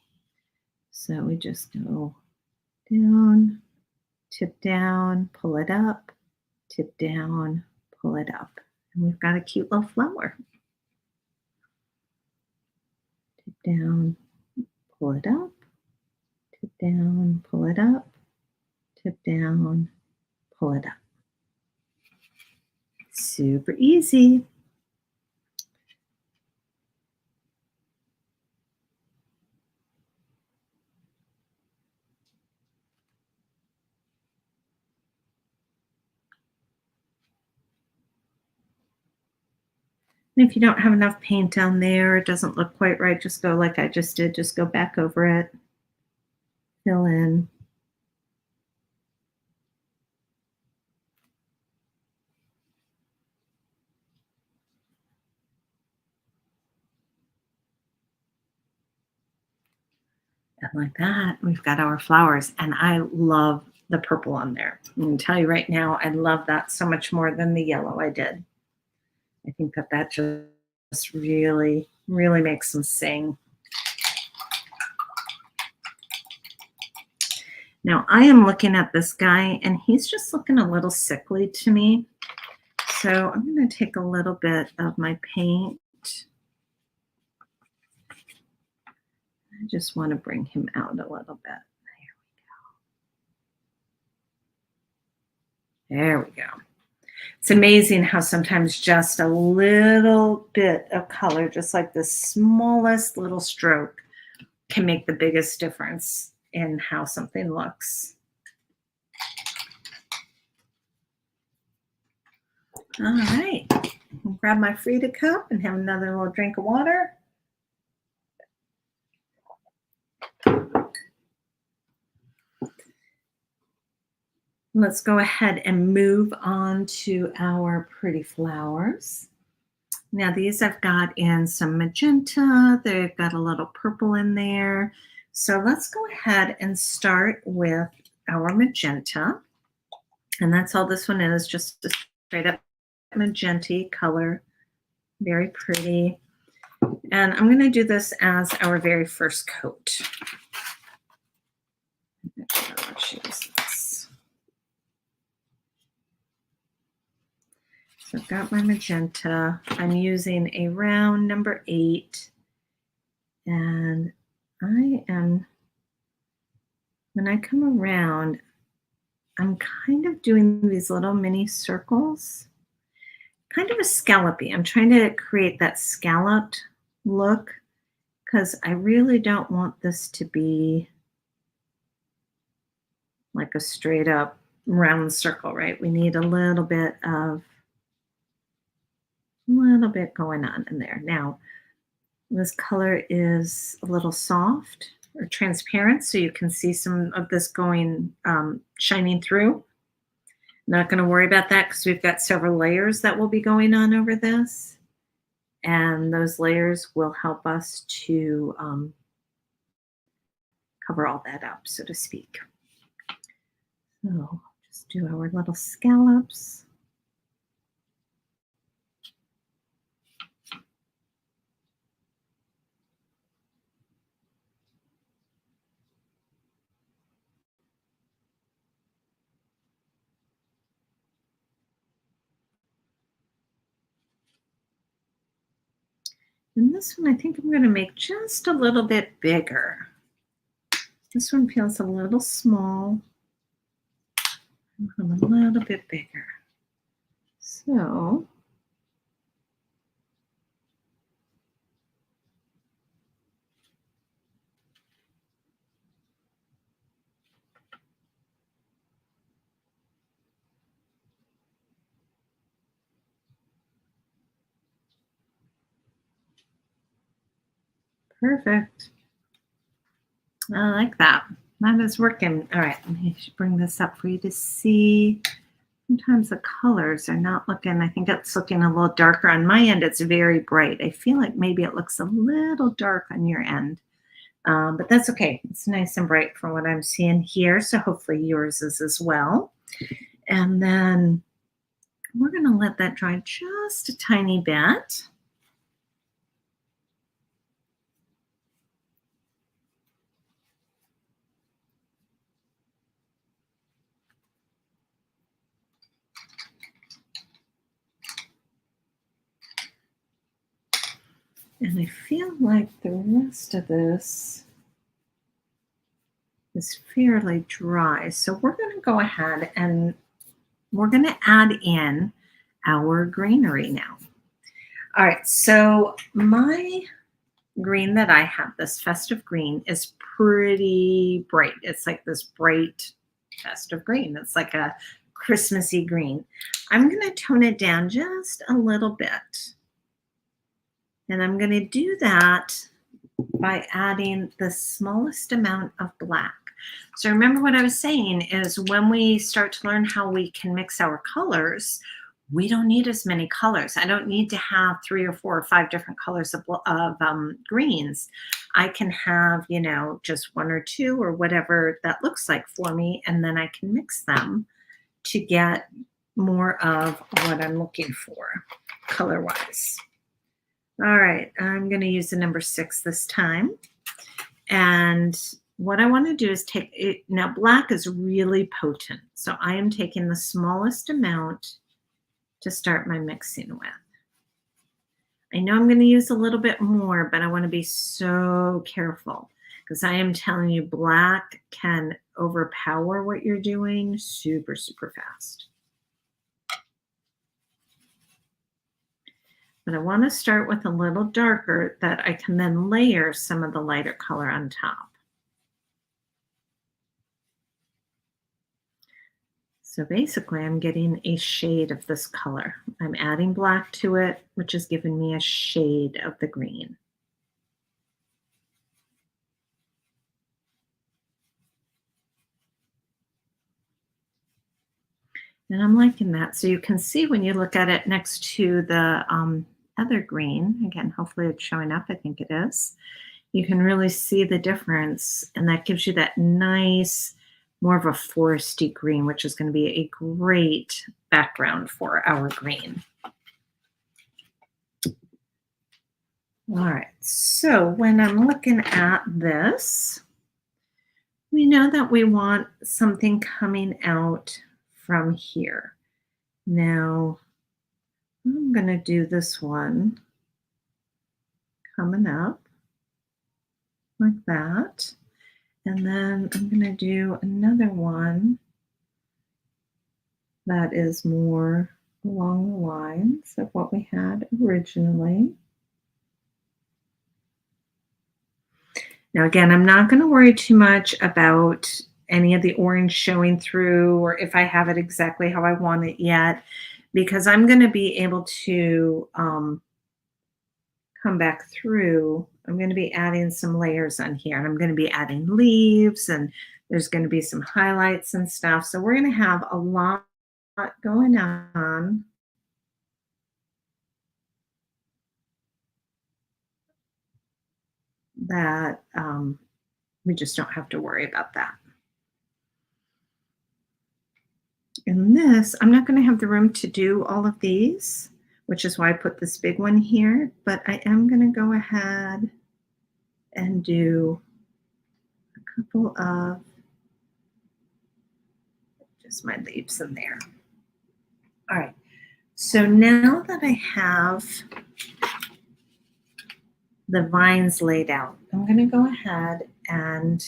Speaker 1: So we just go down, tip down, pull it up, tip down, pull it up. And we've got a cute little flower. Tip down, pull it up, tip down, pull it up, tip down, pull it up. Super easy. And if you don't have enough paint on there, it doesn't look quite right, just go like I just did, just go back over it, fill in. And like that, we've got our flowers. And I love the purple on there. I'm going to tell you right now, I love that so much more than the yellow I did. I think that just really, really makes them sing. Now I am looking at this guy and he's just looking a little sickly to me. So I'm going to take a little bit of my paint. I just want to bring him out a little bit. There we go. It's amazing how sometimes just a little bit of color, just like the smallest little stroke, can make the biggest difference in how something looks. All right, I'll grab my Frida cup and have another little drink of water. Let's go ahead and move on to our pretty flowers. Now these I've got in some magenta, they've got a little purple in there. So let's go ahead and start with our magenta. And that's all this one is, just a straight up magenta color. Very pretty. And I'm going to do this as our very first coat. So I've got my magenta. I'm using a round number 8. And when I come around, I'm kind of doing these little mini circles, kind of a scallopy. I'm trying to create that scalloped look because I really don't want this to be like a straight up round circle, right? We need a little bit going on in there. Now, this color is a little soft or transparent, so you can see some of this going, shining through. Not going to worry about that because we've got several layers that will be going on over this. And those layers will help us to cover all that up, so to speak. So just do our little scallops. And this one, I think I'm going to make just a little bit bigger. This one feels a little small. I'm a little bit bigger. So perfect. I like that. That is working. All right, let me bring this up for you to see. Sometimes the colors are not looking, I think it's looking a little darker. On my end, it's very bright. I feel like maybe it looks a little dark on your end, but that's okay. It's nice and bright for what I'm seeing here, so hopefully yours is as well. And then we're going to let that dry just a tiny bit. And I feel like the rest of this is fairly dry. So we're going to go ahead and we're going to add in our greenery now. All right, so my green that I have, this festive green, is pretty bright. It's like this bright festive green. It's like a Christmassy green. I'm going to tone it down just a little bit. And I'm going to do that by adding the smallest amount of black. So remember what I was saying is when we start to learn how we can mix our colors, we don't need as many colors. I don't need to have 3 or 4 or 5 different colors of greens. I can have, just 1 or 2 or whatever that looks like for me, and then I can mix them to get more of what I'm looking for color-wise. All right, I'm going to use the number 6 this time. And what I want to do is take it. Now, black is really potent. So I am taking the smallest amount to start my mixing with. I know I'm going to use a little bit more, but I want to be so careful because I am telling you, black can overpower what you're doing super, super fast. But I want to start with a little darker that I can then layer some of the lighter color on top. So basically, I'm getting a shade of this color. I'm adding black to it, which is giving me a shade of the green. And I'm liking that. So you can see when you look at it next to the other green, again, hopefully it's showing up, I think it is. you can really see the difference, and that gives you that nice, more of a foresty green, which is going to be a great background for our green. All right, so when I'm looking at this, we know that we want something coming out from here. Now, I'm going to do this one coming up like that. And then I'm going to do another one that is more along the lines of what we had originally. Now, again, I'm not going to worry too much about any of the orange showing through or if I have it exactly how I want it yet, because I'm going to be able to come back through. I'm going to be adding some layers on here, and I'm going to be adding leaves, and there's going to be some highlights and stuff. So we're going to have a lot going on. That we just don't have to worry about that. And this, I'm not going to have the room to do all of these, which is why I put this big one here, but I am going to go ahead and do a couple of just my leaves in there. All right, so now that I have the vines laid out, I'm going to go ahead and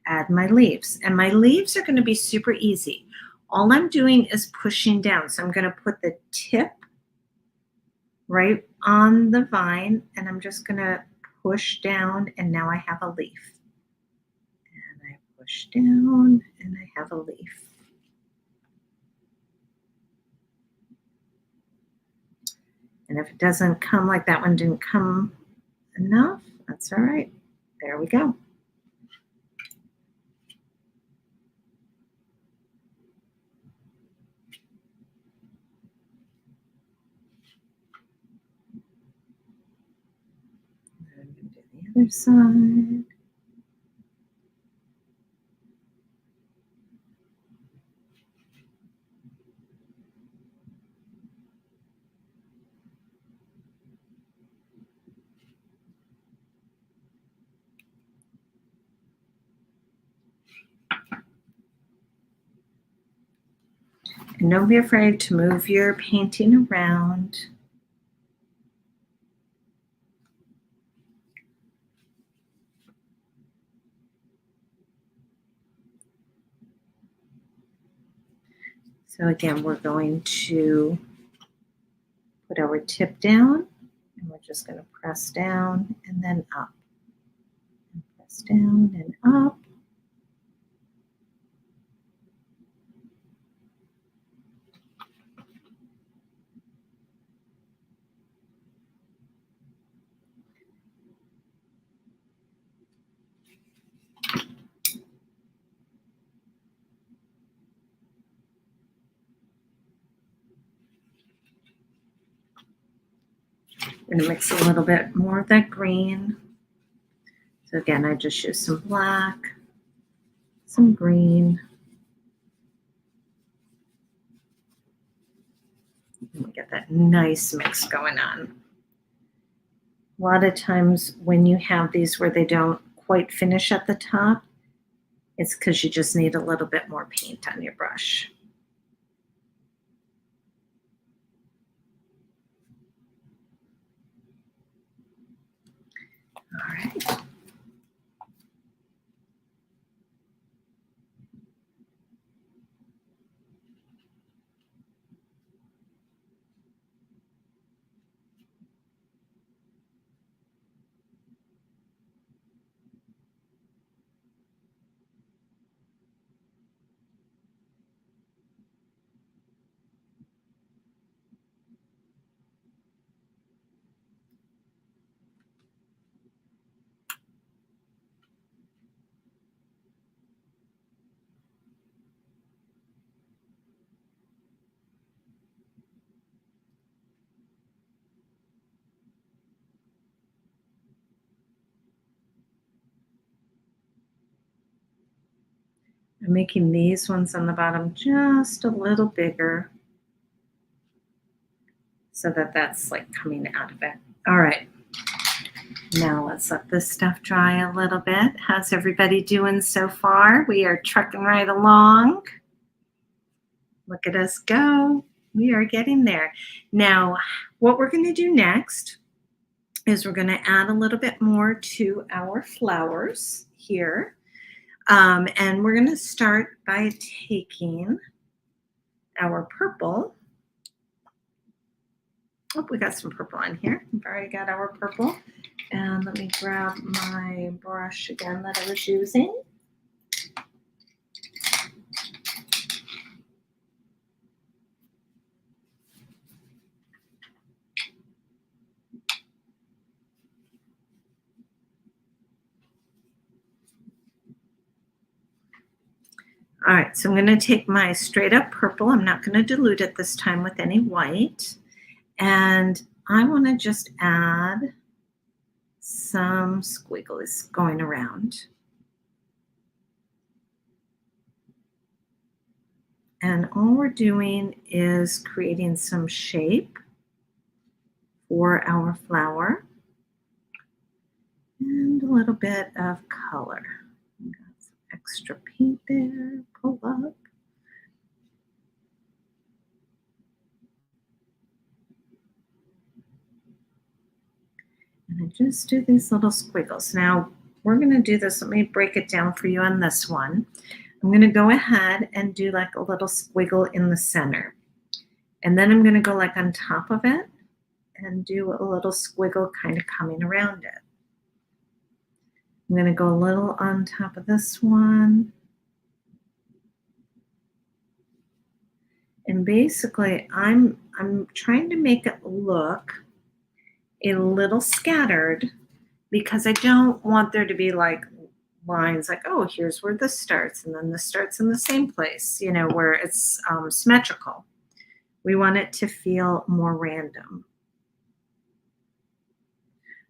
Speaker 1: add my leaves. And my leaves are going to be super easy. All I'm doing is pushing down. So I'm going to put the tip right on the vine, and I'm just going to push down, and now I have a leaf. And I push down, and I have a leaf. And if it doesn't come like that one didn't come enough, that's all right. There we go. I'm going to do the other side. And don't be afraid to move your painting around. So again, we're going to put our tip down, and we're just going to press down and then up. And press down and up. We're going to mix a little bit more of that green. So again, I just use some black, some green. And we get that nice mix going on. A lot of times when you have these where they don't quite finish at the top, it's because you just need a little bit more paint on your brush. All right. I'm making these ones on the bottom just a little bigger so that that's like coming out of it. All right, now let's let this stuff dry a little bit. How's everybody doing so far? We are trucking right along. Look at us go. We are getting there. Now, what we're going to do next is we're going to add a little bit more to our flowers here. And we're going to start by taking our purple. Oh, we got some purple on here. We've already got our purple. And let me grab my brush again that I was using. All right, so I'm going to take my straight up purple. I'm not going to dilute it this time with any white. And I want to just add some squiggles going around. And all we're doing is creating some shape for our flower and a little bit of color. Got some extra paint there, pull up. And I just do these little squiggles. Now we're going to do this. Let me break it down for you on this one. I'm going to go ahead and do like a little squiggle in the center. And then I'm going to go like on top of it and do a little squiggle kind of coming around it. I'm going to go a little on top of this one. And basically I'm trying to make it look a little scattered because I don't want there to be like lines like, oh, here's where this starts and then this starts in the same place, you know, where it's symmetrical. We want it to feel more random.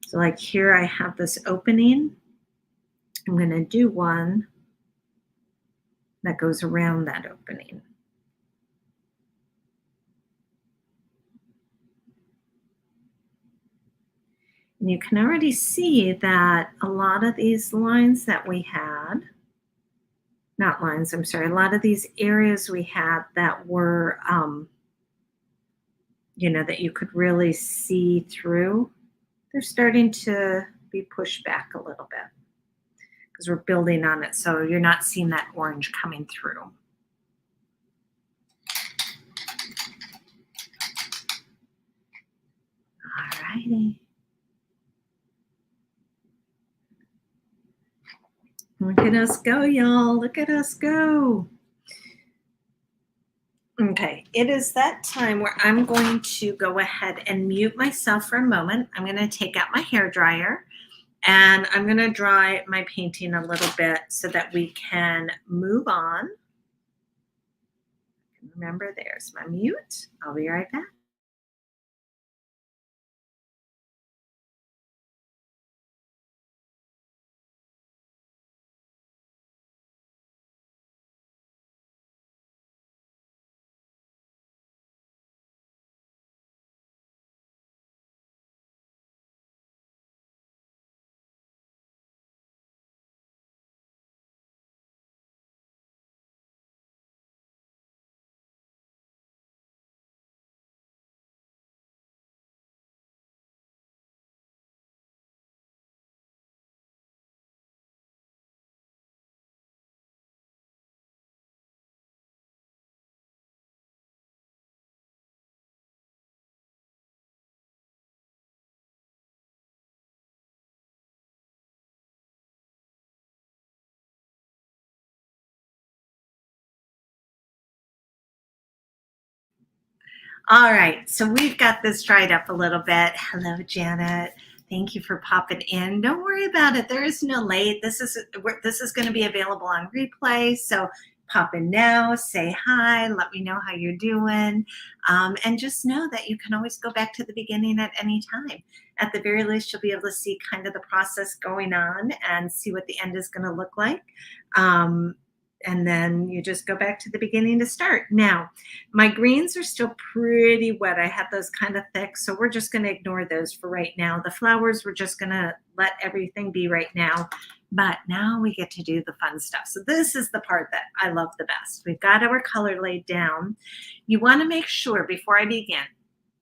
Speaker 1: So like here I have this opening. I'm going to do one that goes around that opening. And you can already see that a lot of these lines that we had, not lines, I'm sorry, a lot of these areas we had that were, you know, that you could really see through, they're starting to be pushed back a little bit because we're building on it. So you're not seeing that orange coming through. All righty. Look at us go, y'all. Look at us go. Okay, it is that time where I'm going to go ahead and mute myself for a moment. I'm going to take out my hair dryer and I'm going to dry my painting a little bit so that we can move on. Remember, there's my mute. I'll be right back. All right, so we've got this dried up a little bit. Hello, Janet. Thank you for popping in. Don't worry about it. There is no late. This is going to be available on replay. So pop in now, say hi, let me know how you're doing, and just know that you can always go back to the beginning at any time. At the very least, you'll be able to see kind of the process going on and see what the end is going to look like. and then you just go back to the beginning to start. Now, my greens are still pretty wet. I had those kind of thick, so we're just going to ignore those for right now. The flowers, we're just going to let everything be right now. But now we get to do the fun stuff. So this is the part that I love the best. We've got our color laid down. You want to make sure before I begin,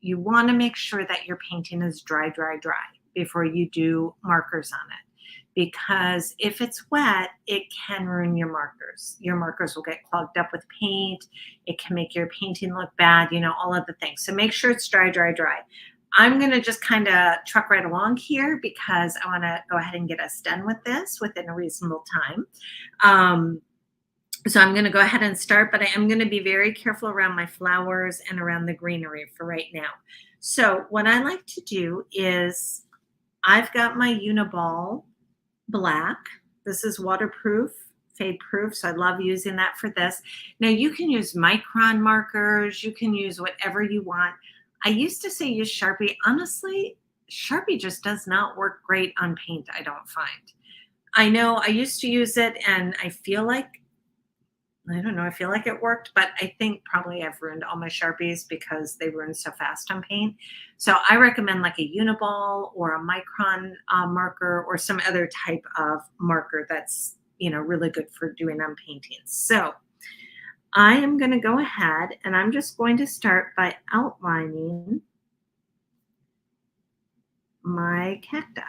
Speaker 1: you want to make sure that your painting is dry, dry, dry before you do markers on it. Because if it's wet, it can ruin your markers. Your markers will get clogged up with paint. It can make your painting look bad, all of the things. So make sure it's dry, dry, dry. I'm going to just kind of truck right along here because I want to go ahead and get us done with this within a reasonable time. So I'm going to go ahead and start, but I am going to be very careful around my flowers and around the greenery for right now. So what I like to do is I've got my Uniball black. This is waterproof, fade proof, so I love using that for this. Now you can use micron markers, you can use whatever you want. I used to say use Sharpie. Honestly, Sharpie just does not work great on paint, I don't find. I know I used to use it and I feel like it worked, but I think probably I've ruined all my Sharpies because they ruin so fast on paint. So I recommend like a Uniball or a micron marker or some other type of marker that's, really good for doing on paintings. So I am going to go ahead and I'm just going to start by outlining my cacti.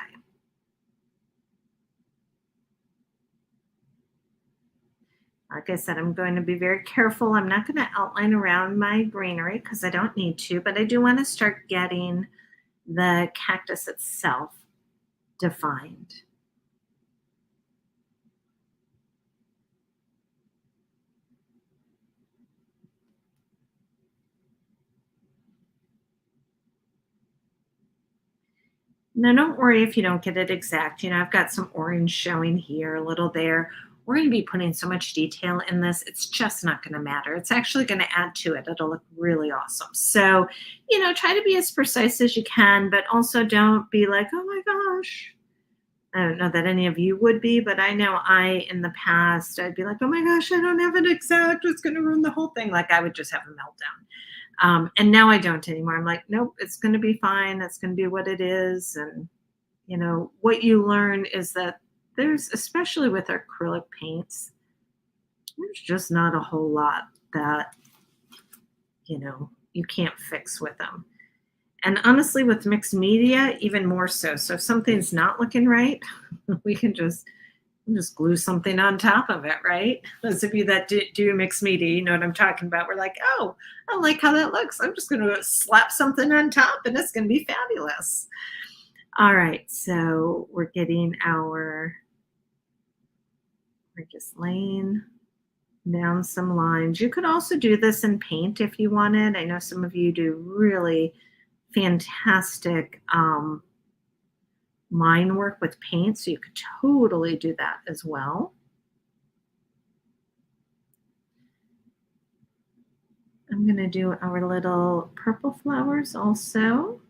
Speaker 1: Like I said, I'm going to be very careful. I'm not going to outline around my greenery because I don't need to, but I do want to start getting the cactus itself defined. Now, don't worry if you don't get it exact. I've got some orange showing here, a little there. We're going to be putting so much detail in this, it's just not going to matter. It's actually going to add to it. It'll look really awesome. So, try to be as precise as you can, but also don't be like, oh my gosh. I don't know that any of you would be, but I know in the past, I'd be like, oh my gosh, I don't have it exact. It's going to ruin the whole thing. Like I would just have a meltdown. And now I don't anymore. I'm like, nope, it's going to be fine. It's going to be what it is. And, what you learn is that there's, especially with acrylic paints, there's just not a whole lot that, you can't fix with them. And honestly, with mixed media, even more so. So if something's not looking right, we can just glue something on top of it, right? Those of you that do mixed media, you know what I'm talking about. We're like, oh, I like how that looks. I'm just going to slap something on top and it's going to be fabulous. All right, so we're just laying down some lines. You could also do this in paint if you wanted. I know some of you do really fantastic line work with paint, so you could totally do that as well. I'm going to do our little purple flowers also.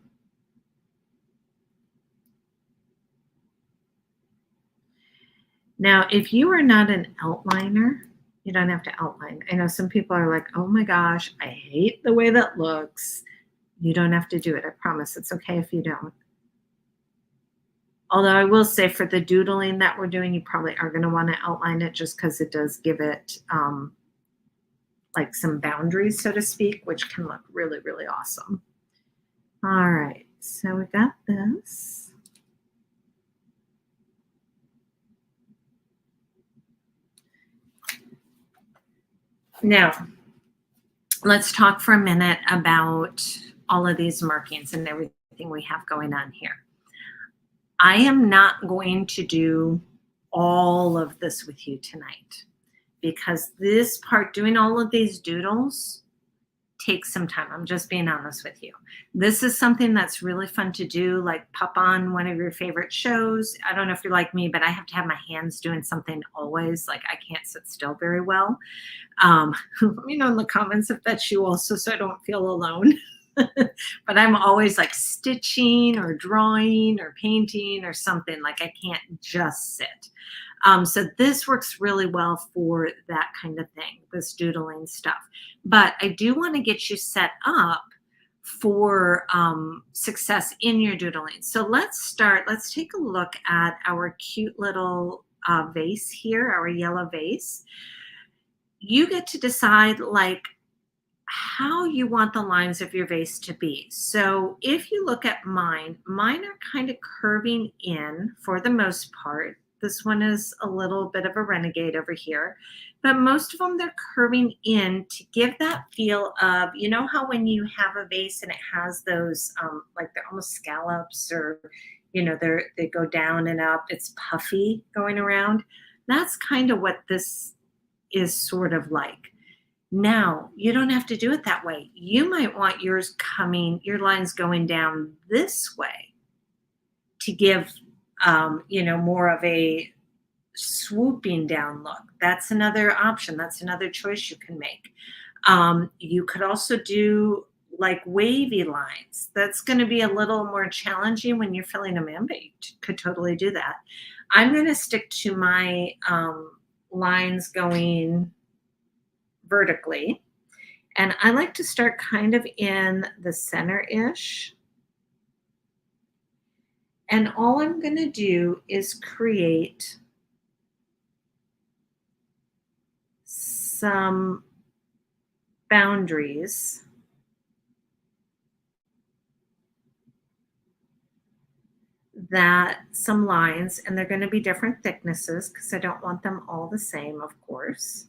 Speaker 1: Now, if you are not an outliner, you don't have to outline. I know some people are like, oh my gosh, I hate the way that looks. You don't have to do it. I promise it's okay if you don't. Although I will say for the doodling that we're doing, you probably are going to want to outline it just because it does give it like some boundaries, so to speak, which can look really, really awesome. All right, so we got this. Now, let's talk for a minute about all of these markings and everything we have going on here. I am not going to do all of this with you tonight because this part, doing all of these doodles, takes some time. I'm just being honest with you. This is something that's really fun to do, like pop on one of your favorite shows. I don't know if you're like me, but I have to have my hands doing something always. Like I can't sit still very well. Let me know in the comments if that's you also, so I don't feel alone. But I'm always like stitching or drawing or painting or something. Like I can't just sit. So this works really well for that kind of thing, this doodling stuff. But I do want to get you set up for success in your doodling. So let's start. Let's take a look at our cute little vase here, our yellow vase. You get to decide like how you want the lines of your vase to be. So if you look at mine are kind of curving in for the most part. This one is a little bit of a renegade over here, but most of them they're curving in to give that feel of, you know how when you have a vase and it has those like they're almost scallops or they go down and up, it's puffy going around. That's kind of what this is sort of like. Now, you don't have to do it that way. You might want your lines going down this way to give, more of a swooping down look. That's another option. That's another choice you can make. You could also do like wavy lines. That's going to be a little more challenging when you're filling them in, but you could totally do that. I'm going to stick to my lines going vertically. And I like to start kind of in the center-ish. And all I'm going to do is create some boundaries some lines, and they're going to be different thicknesses because I don't want them all the same, of course.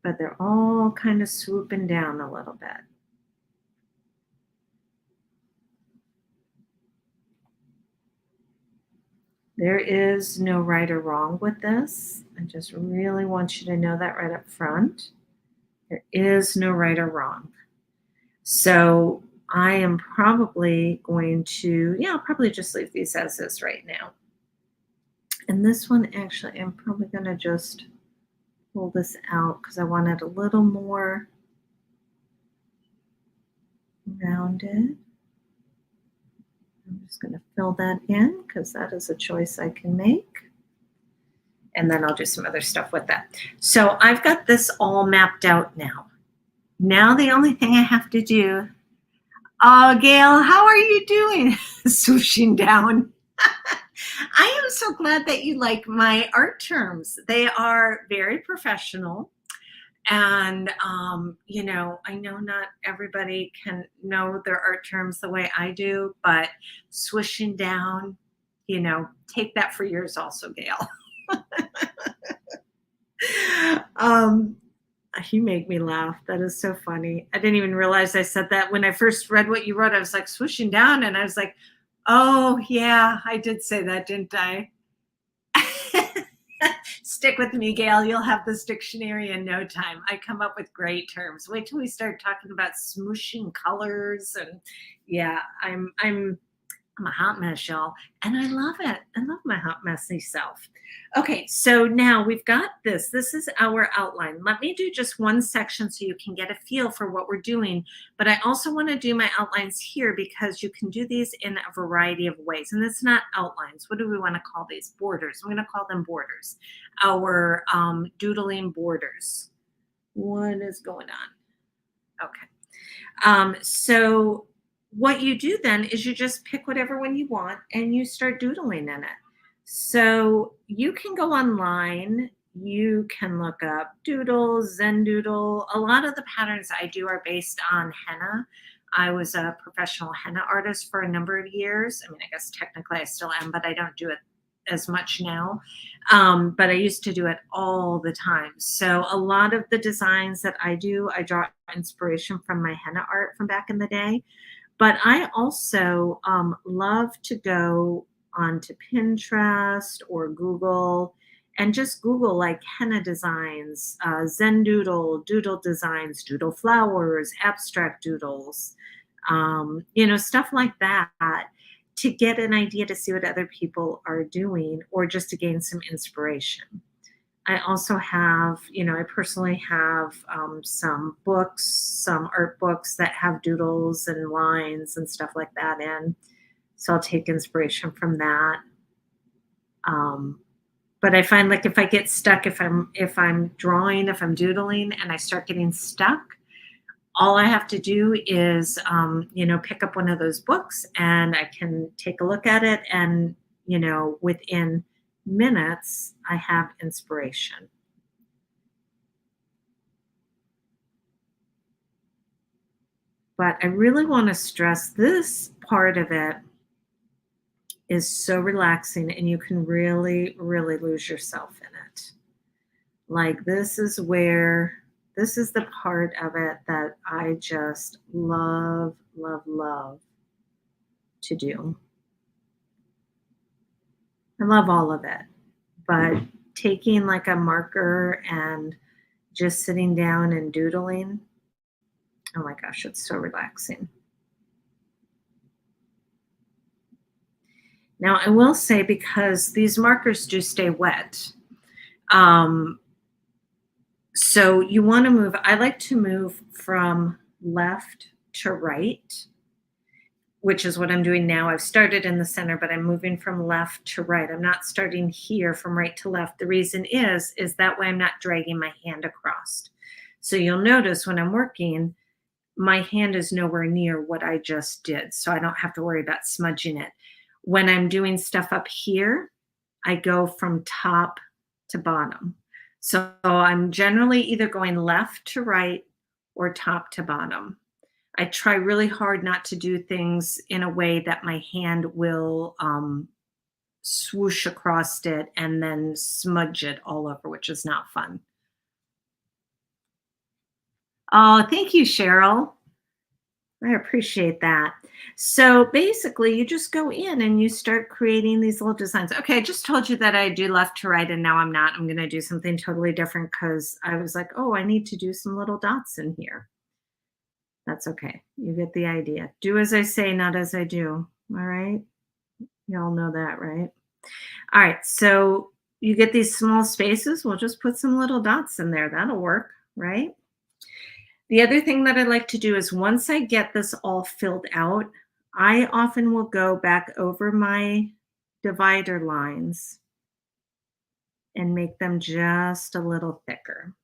Speaker 1: But they're all kind of swooping down a little bit. There is no right or wrong with this. I just really want you to know that right up front. There is no right or wrong. So I am probably going to, I'll probably just leave these as is right now. And this one, actually, I'm probably going to just pull this out because I want it a little more rounded. I'm just going to fill that in because that is a choice I can make. And then I'll do some other stuff with that. So I've got this all mapped out now. Now the only thing I have to do, oh, Gail, how are you doing? Swooshing down. I am so glad that you like my art terms. They are very professional. And, I know not everybody can know their art terms the way I do, but swooshing down, take that for yours also, Gail. You make me laugh. That is so funny. I didn't even realize I said that. When I first read what you wrote, I was like swooshing down and I was like, oh yeah, I did say that, didn't I? Stick with me, Gail. You'll have this dictionary in no time. I come up with great terms. Wait till we start talking about smooshing colors. And yeah, I'm a hot mess, y'all. And I love it. I love my hot, messy self. Okay, so now we've got this. This is our outline. Let me do just one section so you can get a feel for what we're doing. But I also want to do my outlines here because you can do these in a variety of ways. And it's not outlines. What do we want to call these? Borders. I'm going to call them borders. Our doodling borders. What is going on? Okay. So what you do then is you just pick whatever one you want and you start doodling in it. So you can go online, you can look up Doodle, Zen Doodle. A lot of the patterns I do are based on henna. I was a professional henna artist for a number of years. I mean, I guess technically I still am, but I don't do it as much now. But I used to do it all the time. So a lot of the designs that I do, I draw inspiration from my henna art from back in the day. But I also love to go onto Pinterest or Google and just Google like henna designs, Zen Doodle, doodle designs, doodle flowers, abstract doodles, stuff like that to get an idea to see what other people are doing or just to gain some inspiration.
Speaker 2: I also have, I personally have some books, some art books that have doodles and lines and stuff like that in. So I'll take inspiration from that. Um, but I find like if I get stuck, if I'm drawing, if I'm doodling and I start getting stuck, all I have to do is pick up one of those books and I can take a look at it, and within minutes I have inspiration. But I really want to stress this part of it is so relaxing and you can really, really lose yourself in it. Like, this is the part of it that I just love, love, love to do. I love all of it. But taking like a marker and just sitting down and doodling, oh my gosh, it's so relaxing. Now, I will say, because these markers do stay wet, um, so you want to move. I like to move from left to right, which is what I'm doing now. I've started in the center, but I'm moving from left to right. I'm not starting here from right to left. The reason is that way I'm not dragging my hand across. So you'll notice when I'm working, my hand is nowhere near what I just did. So I don't have to worry about smudging it. When I'm doing stuff up here, I go from top to bottom. So I'm generally either going left to right or top to bottom. I try really hard not to do things in a way that my hand will swoosh across it and then smudge it all over, which is not fun. Oh, thank you, Cheryl. I appreciate that. So basically, you just go in and you start creating these little designs. Okay, I just told you that I do left to right, and now I'm not. I'm going to do something totally different because I was like, oh, I need to do some little dots in here. That's okay. You get the idea. Do as I say, not as I do. All right. Y'all know that, right? All right. So you get these small spaces. We'll just put some little dots in there. That'll work, right? The other thing that I like to do is, once I get this all filled out, I often will go back over my divider lines and make them just a little thicker.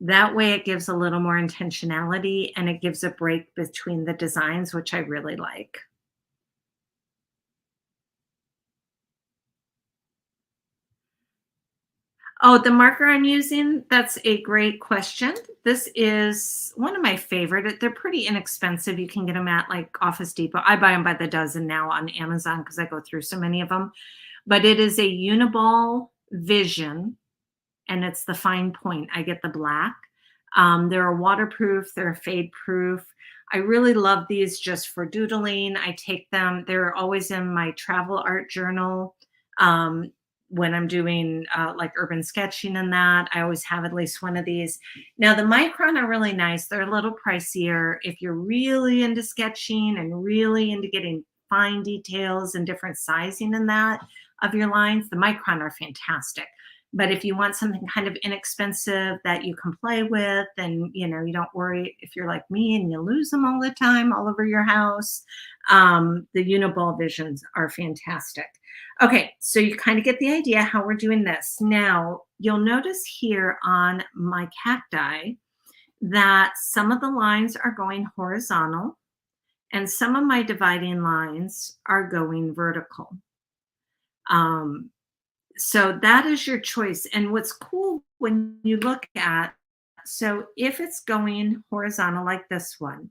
Speaker 2: That way it gives a little more intentionality and it gives a break between the designs, which I really like. Oh, the marker I'm using, that's a great question. This is one of my favorite. They're pretty inexpensive. You can get them at like Office Depot. I buy them by the dozen now on Amazon because I go through so many of them. But it is a Uniball Vision, and it's the fine point. I get the black. They're waterproof, they're fade proof. I really love these just for doodling. I take them, they're always in my travel art journal. Um, when I'm doing like urban sketching and that, I always have at least one of these. Now, the Micron are really nice. They're a little pricier. If you're really into sketching and really into getting fine details and different sizing in that of your lines, the Micron are fantastic. But if you want something kind of inexpensive that you can play with, and you don't worry if you're like me and you lose them all the time all over your house, the Uniball Visions are fantastic. Okay, so you kind of get the idea how we're doing this. Now, you'll notice here on my cacti that some of the lines are going horizontal and some of my dividing lines are going vertical. Um, so that is your choice. And what's cool when you look at, so if it's going horizontal like this one,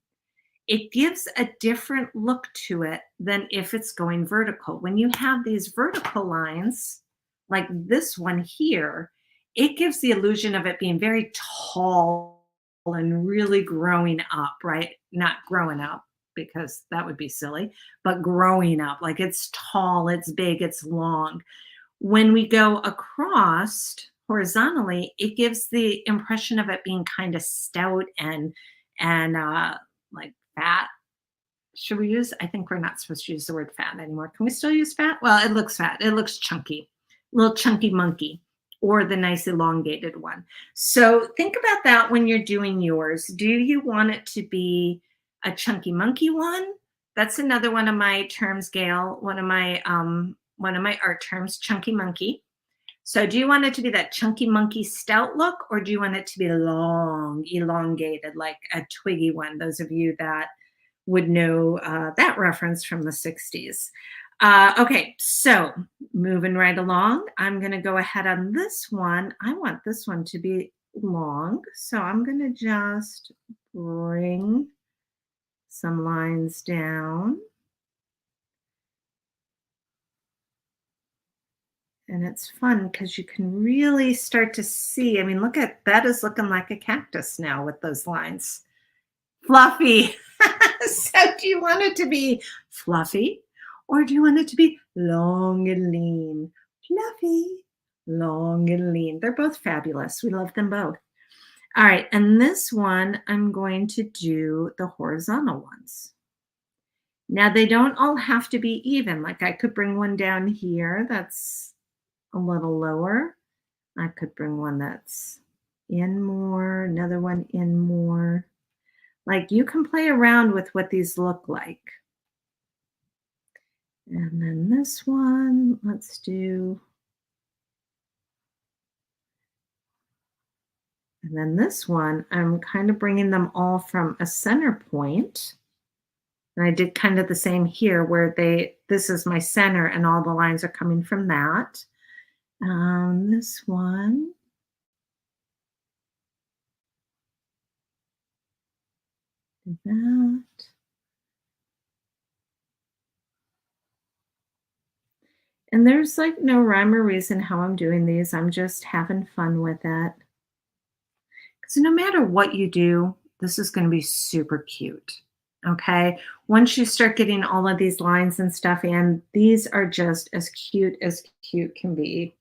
Speaker 2: it gives a different look to it than if it's going vertical. When you have these vertical lines, like this one here, it gives the illusion of it being very tall and really growing up, right? Not growing up, because that would be silly, but growing up. Like, it's tall, it's big, it's long. When we go across horizontally, it gives the impression of it being kind of stout and like fat. Should we use? I think we're not supposed to use the word fat anymore. Can we still use fat? Well, it looks fat. It looks chunky, little chunky monkey. or the nice elongated one. So think about that when you're doing yours. Do you want it to be a chunky monkey one? That's another one of my terms, Gail, one of my art terms, chunky monkey. So do you want it to be that chunky monkey stout look, or do you want it to be long, elongated, like a twiggy one? Those of you that would know that reference from the 60s. Okay, so moving right along, I'm going to go ahead on this one. I want this one to be long, so I'm going to just bring some lines down. And it's fun because you can really start to see. I mean, look at that is looking like a cactus now with those lines. Fluffy. So do you want it to be fluffy or do you want it to be long and lean? Fluffy, long and lean. They're both fabulous. We love them both. All right. And this one, I'm going to do the horizontal ones. Now, they don't all have to be even. Like I could bring one down here that's a little lower. I could bring one that's in more, another one in more. Like you can play around with what these look like. And then this one, let's do. And then this one, I'm kind of bringing them all from a center point. And I did kind of the same here where this is my center and all the lines are coming from that. This one. Do that. And there's like no rhyme or reason how I'm doing these. I'm just having fun with it. Because no matter what you do, this is going to be super cute. Okay. Once you start getting all of these lines and stuff in, these are just as cute can be.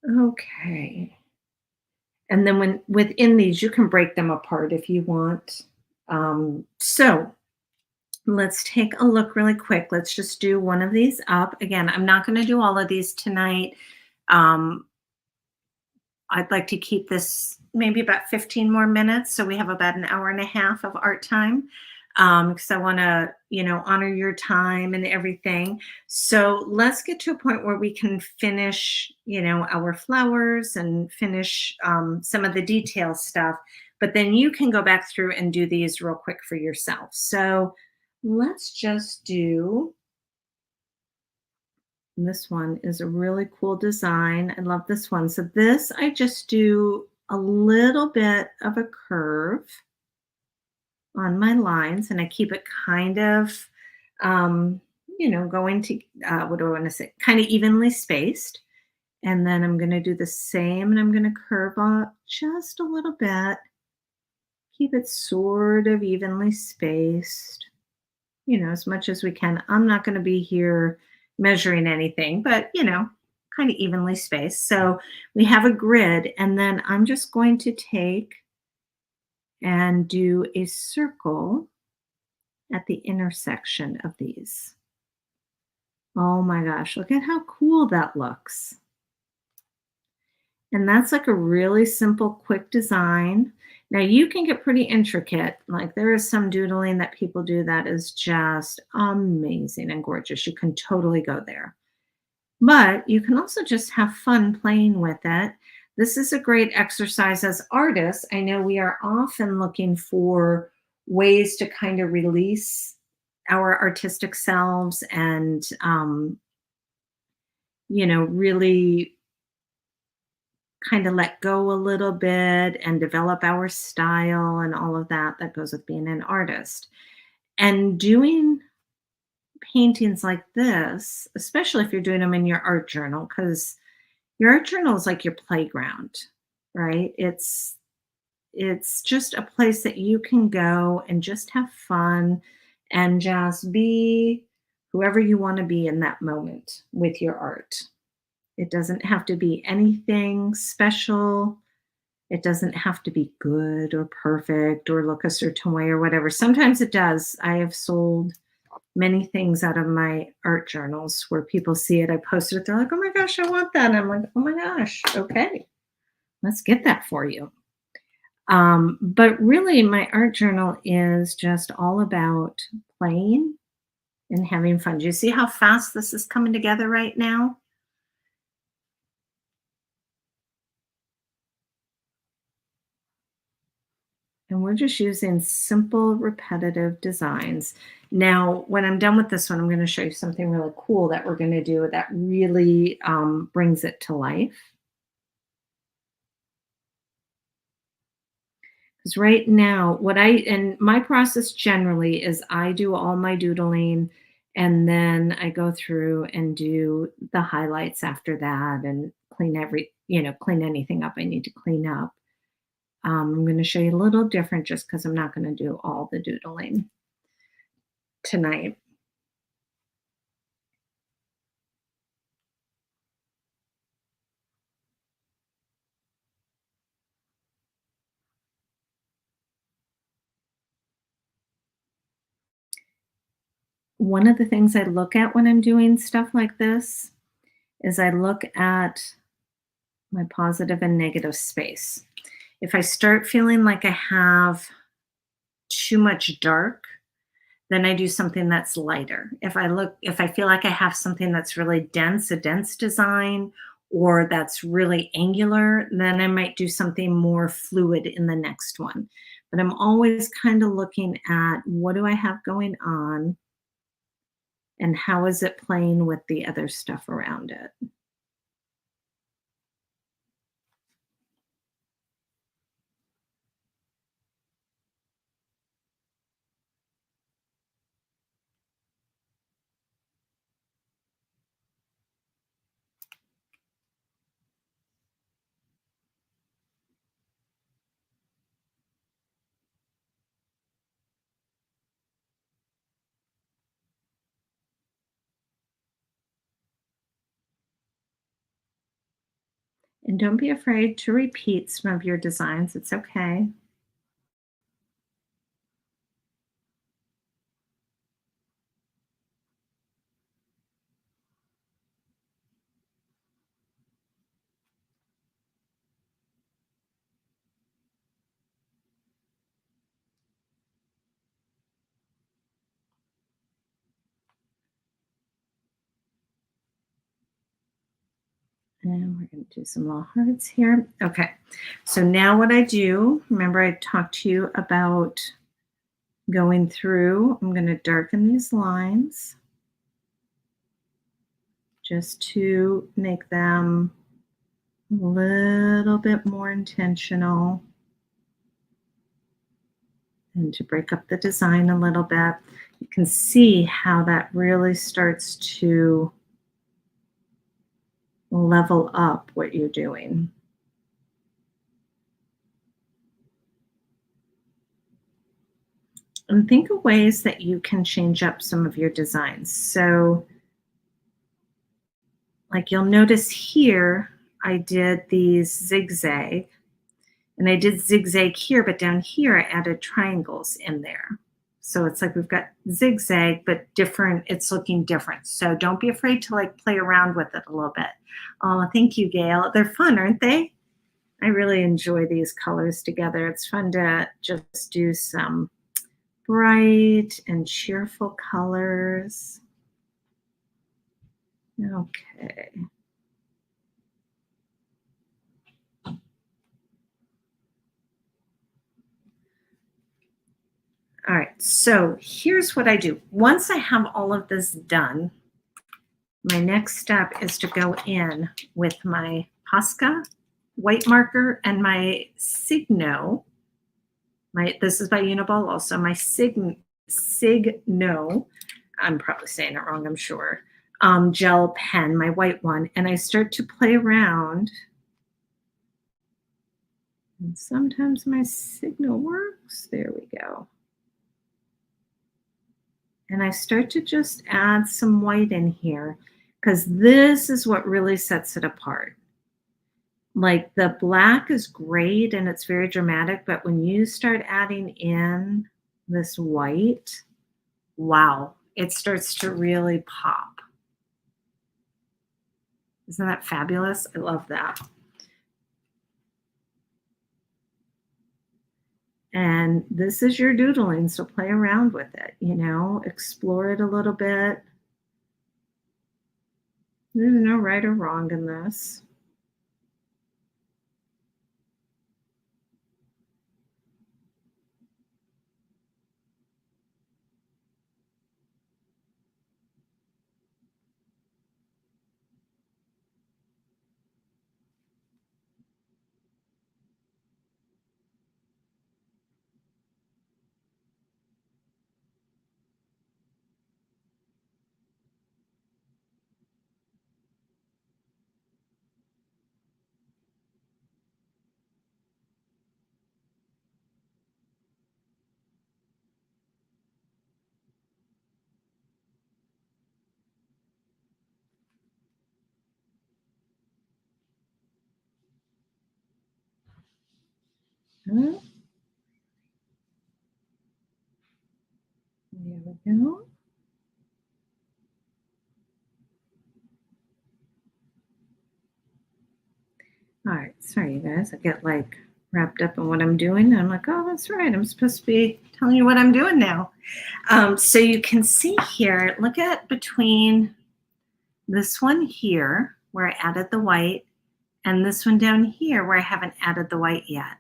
Speaker 2: Okay. And then within these, you can break them apart if you want. So let's take a look really quick. Let's just do one of these up. Again, I'm not going to do all of these tonight. I'd like to keep this maybe about 15 more minutes. So we have about an hour and a half of art time because I want to, honor your time and everything. So let's get to a point where we can finish, our flowers and finish some of the detail stuff. But then you can go back through and do these real quick for yourself. So let's just do. And this one is a really cool design. I love this one. So this, I just do a little bit of a curve on my lines and I keep it kind of, going to, what do I want to say? Kind of evenly spaced. And then I'm going to do the same and I'm going to curve up just a little bit. Keep it sort of evenly spaced, as much as we can. I'm not going to be here measuring anything, but kind of evenly spaced. So we have a grid, and then I'm just going to take and do a circle at the intersection of these. Oh my gosh, look at how cool that looks. And that's like a really simple, quick design. Now you can get pretty intricate. Like there is some doodling that people do that is just amazing and gorgeous. You can totally go there. But you can also just have fun playing with it. This is a great exercise as artists. I know we are often looking for ways to kind of release our artistic selves and, really kind of let go a little bit and develop our style and all of that that goes with being an artist. And doing paintings like this, especially if you're doing them in your art journal, because your art journal is like your playground, right? It's just a place that you can go and just have fun and just be whoever you want to be in that moment with your art. It doesn't have to be anything special. It doesn't have to be good or perfect or look a certain way or whatever. Sometimes it does. I have sold many things out of my art journals where people see it. I posted it. They're like, oh my gosh, I want that. And I'm like, oh my gosh, okay, let's get that for you. But really, my art journal is just all about playing and having fun. Do you see how fast this is coming together right now? And we're just using simple, repetitive designs. Now, when I'm done with this one, I'm going to show you something really cool that we're going to do that really brings it to life. Because right now, and my process generally is I do all my doodling and then I go through and do the highlights after that and clean anything up I need to clean up. I'm going to show you a little different just because I'm not going to do all the doodling tonight. One of the things I look at when I'm doing stuff like this is I look at my positive and negative space. If I start feeling like I have too much dark, then I do something that's lighter. If I feel like I have something that's really dense, a dense design, or that's really angular, then I might do something more fluid in the next one. But I'm always kind of looking at what do I have going on and how is it playing with the other stuff around it. And don't be afraid to repeat some of your designs. It's okay. And we're going to do some little hearts here. Okay. So now what I do, remember I talked to you about going through, I'm going to darken these lines just to make them a little bit more intentional and to break up the design a little bit. You can see how that really starts to level up what you're doing. And think of ways that you can change up some of your designs. So, like you'll notice here, I did these zigzag, and I did zigzag here, but down here I added triangles in there. So it's like we've got zigzag, but different, it's looking different. So don't be afraid to like play around with it a little bit. Oh, thank you, Gail. They're fun, aren't they? I really enjoy these colors together. It's fun to just do some bright and cheerful colors. Okay. All right, so here's what I do. Once I have all of this done, my next step is to go in with my Posca white marker and my Signo. This is by Uniball also. My Signo, I'm probably saying it wrong, I'm sure, gel pen, my white one, and I start to play around. And sometimes my Signo works. There we go. And I start to just add some white in here because this is what really sets it apart. Like the black is great and it's very dramatic, but when you start adding in this white, wow, it starts to really pop. Isn't that fabulous? I love that. And this is your doodling, so play around with it, explore it a little bit. There's no right or wrong in this. There we go. All right, sorry, you guys. I get like wrapped up in what I'm doing. And I'm like, oh, that's right. I'm supposed to be telling you what I'm doing now. So you can see here, look at between this one here where I added the white and this one down here where I haven't added the white yet.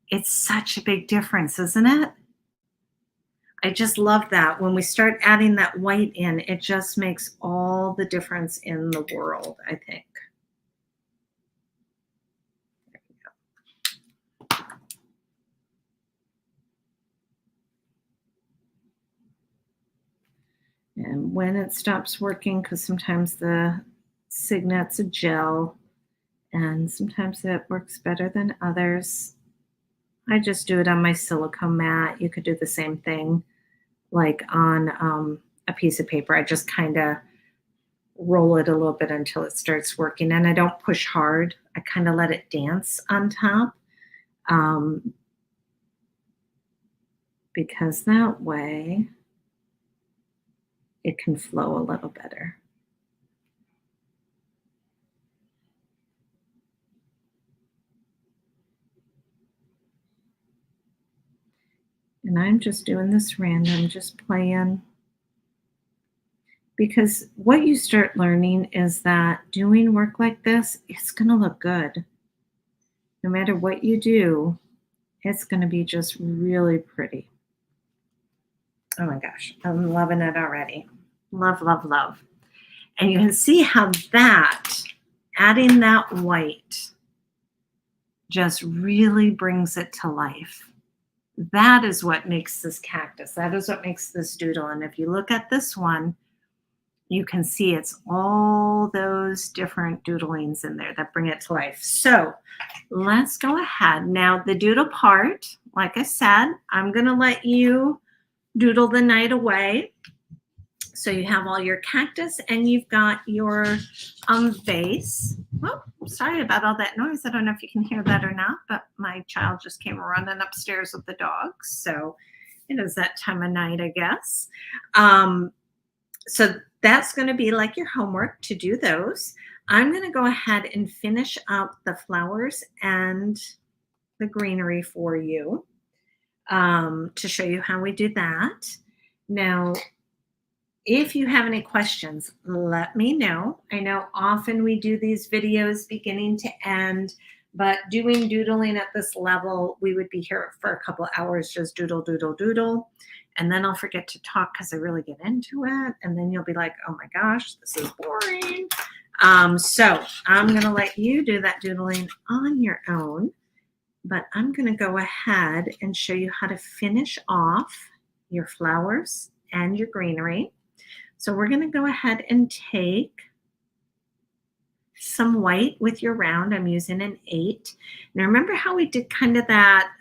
Speaker 2: It's such a big difference, isn't it? I just love that. When we start adding that white in, it just makes all the difference in the world, I think. And when it stops working, because sometimes the Signet's a gel and sometimes it works better than others, I just do it on my silicone mat. You could do the same thing like on a piece of paper. I just kind of roll it a little bit until it starts working. And I don't push hard. I kind of let it dance on top because that way it can flow a little better. And I'm just doing this random, just playing. Because what you start learning is that doing work like this, it's going to look good. No matter what you do, it's going to be just really pretty. Oh my gosh, I'm loving it already. Love, love, love. And you can see how that, adding that white, just really brings it to life. That is what makes this cactus. That is what makes this doodle. And if you look at this one, you can see it's all those different doodlings in there that bring it to life. So let's go ahead. Now the doodle part, like I said, I'm going to let you doodle the night away. So you have all your cactus and you've got your vase. Oh, sorry about all that noise. I don't know if you can hear that or not, but my child just came running upstairs with the dogs. So it is that time of night, I guess. So that's going to be like your homework to do those. I'm going to go ahead and finish up the flowers and the greenery for you to show you how we do that. Now, if you have any questions, let me know. I know often we do these videos beginning to end, but doing doodling at this level, we would be here for a couple hours, just doodle, doodle, doodle. And then I'll forget to talk because I really get into it. And then you'll be like, oh my gosh, this is boring. So I'm going to let you do that doodling on your own. But I'm going to go ahead and show you how to finish off your flowers and your greenery. So we're going to go ahead and take some white with your round. I'm using an 8. Now remember how we did kind of that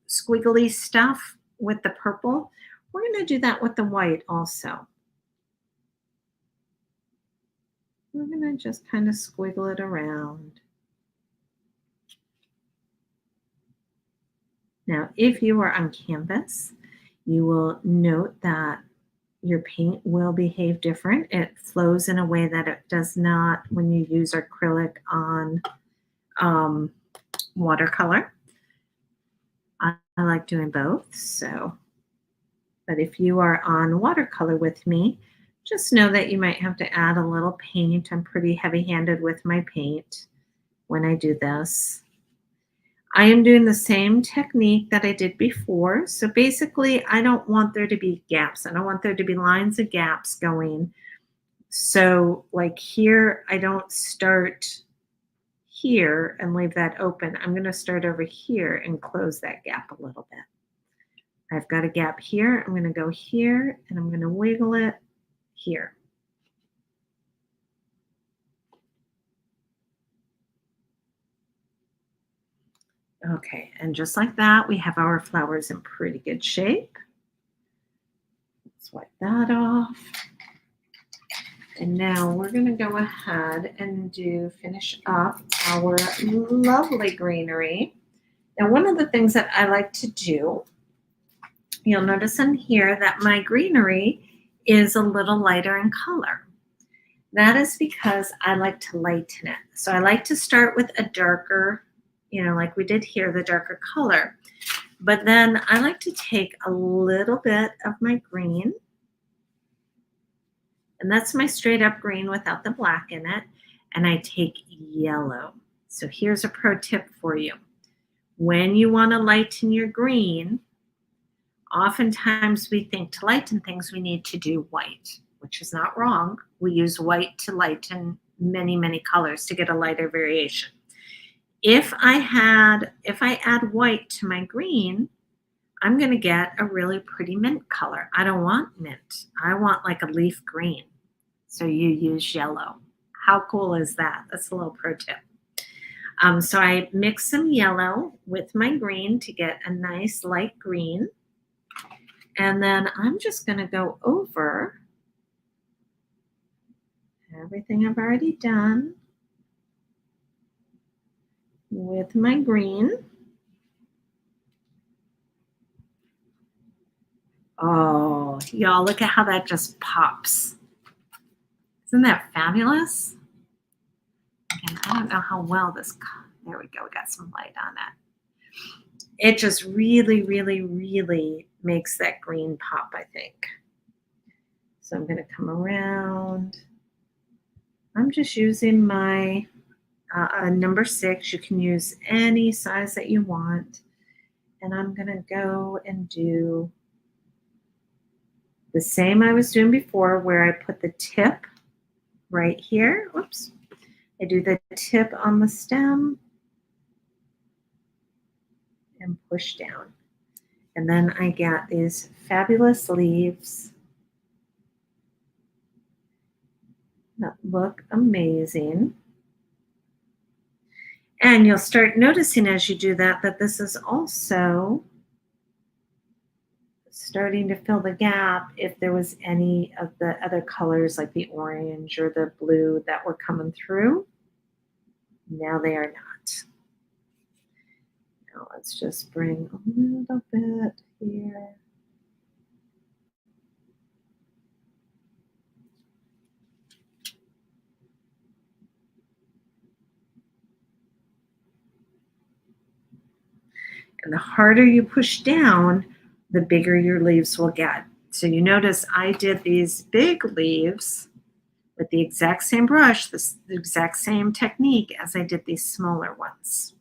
Speaker 2: squiggly stuff with the purple? We're going to do that with the white also. We're going to just kind of squiggle it around. Now, if you are on canvas, you will note that your paint will behave different. It flows in a way that it does not when you use acrylic on um, watercolor. I like doing both. So, but if you are on watercolor with me, just know that you might have to add a little paint. I'm pretty heavy-handed with my paint when I do this. I am doing the same technique that I did before. So basically, I don't want there to be gaps. I don't want there to be lines of gaps going. So like here, I don't start here and leave that open. I'm going to start over here and close that gap a little bit. I've got a gap here. I'm going to go here and I'm going to wiggle it here. Okay, and just like that, we have our flowers in pretty good shape. Let's wipe that off. And now we're going to go ahead and finish up our lovely greenery. Now, one of the things that I like to do, you'll notice in here that my greenery is a little lighter in color. That is because I like to lighten it. So I like to start with a darker, like we did here, the darker color. But then I like to take a little bit of my green, and that's my straight up green without the black in it, and I take yellow. So here's a pro tip for you. When you want to lighten your green, oftentimes we think to lighten things we need to do white, which is not wrong. We use white to lighten many, many colors to get a lighter variation. If I add white to my green, I'm going to get a really pretty mint color. I don't want mint. I want like a leaf green. So you use yellow. How cool is that? That's a little pro tip. So I mix some yellow with my green to get a nice light green. And then I'm just going to go over everything I've already done with my green. Oh, y'all, look at how that just pops. Isn't that fabulous? And I don't know how well this, there we go, we got some light on that. It just really, really, really makes that green pop, I think. So I'm going to come around. I'm just using my number 6. You can use any size that you want. And I'm going to go and do the same I was doing before, where I put the tip right here. Oops. I do the tip on the stem and push down. And then I get these fabulous leaves that look amazing. And you'll start noticing as you do that, that this is also starting to fill the gap if there was any of the other colors like the orange or the blue that were coming through. Now they are not. Now let's just bring a little bit here. And the harder you push down, the bigger your leaves will get. So you notice I did these big leaves with the exact same brush, the exact same technique as I did these smaller ones.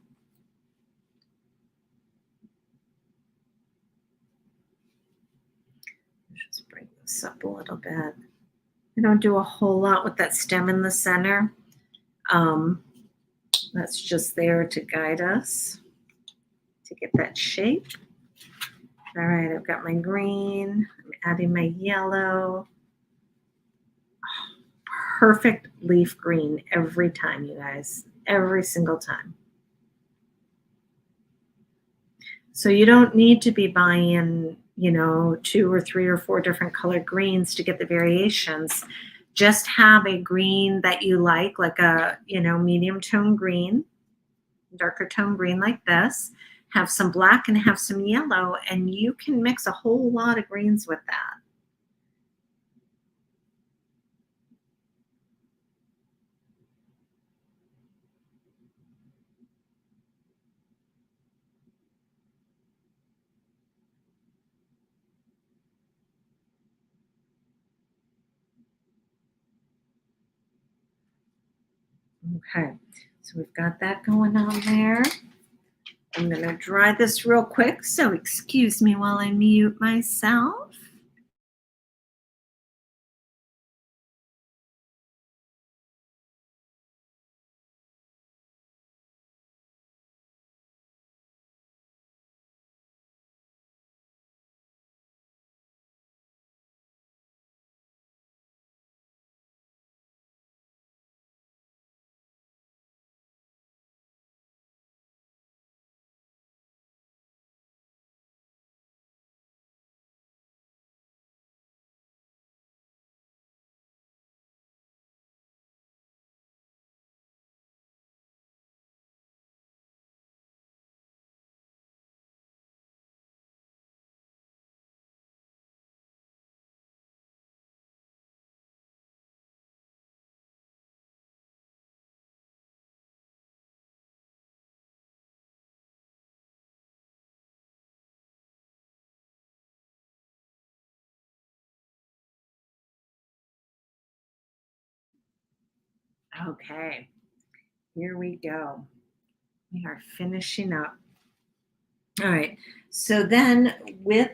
Speaker 2: Just bring this up a little bit. I don't do a whole lot with that stem in the center. That's just there to guide us to get that shape. All right, I've got my green, I'm adding my yellow. Oh, perfect leaf green every time, you guys, every single time. So you don't need to be buying, 2 or 3 or 4 different colored greens to get the variations. Just have a green that you like a, medium tone green, darker tone green like this. have some black and have some yellow, and you can mix a whole lot of greens with that. Okay, so we've got that going on there. I'm going to dry this real quick, so excuse me while I mute myself. Okay, here we go. We are finishing up. All right, so then with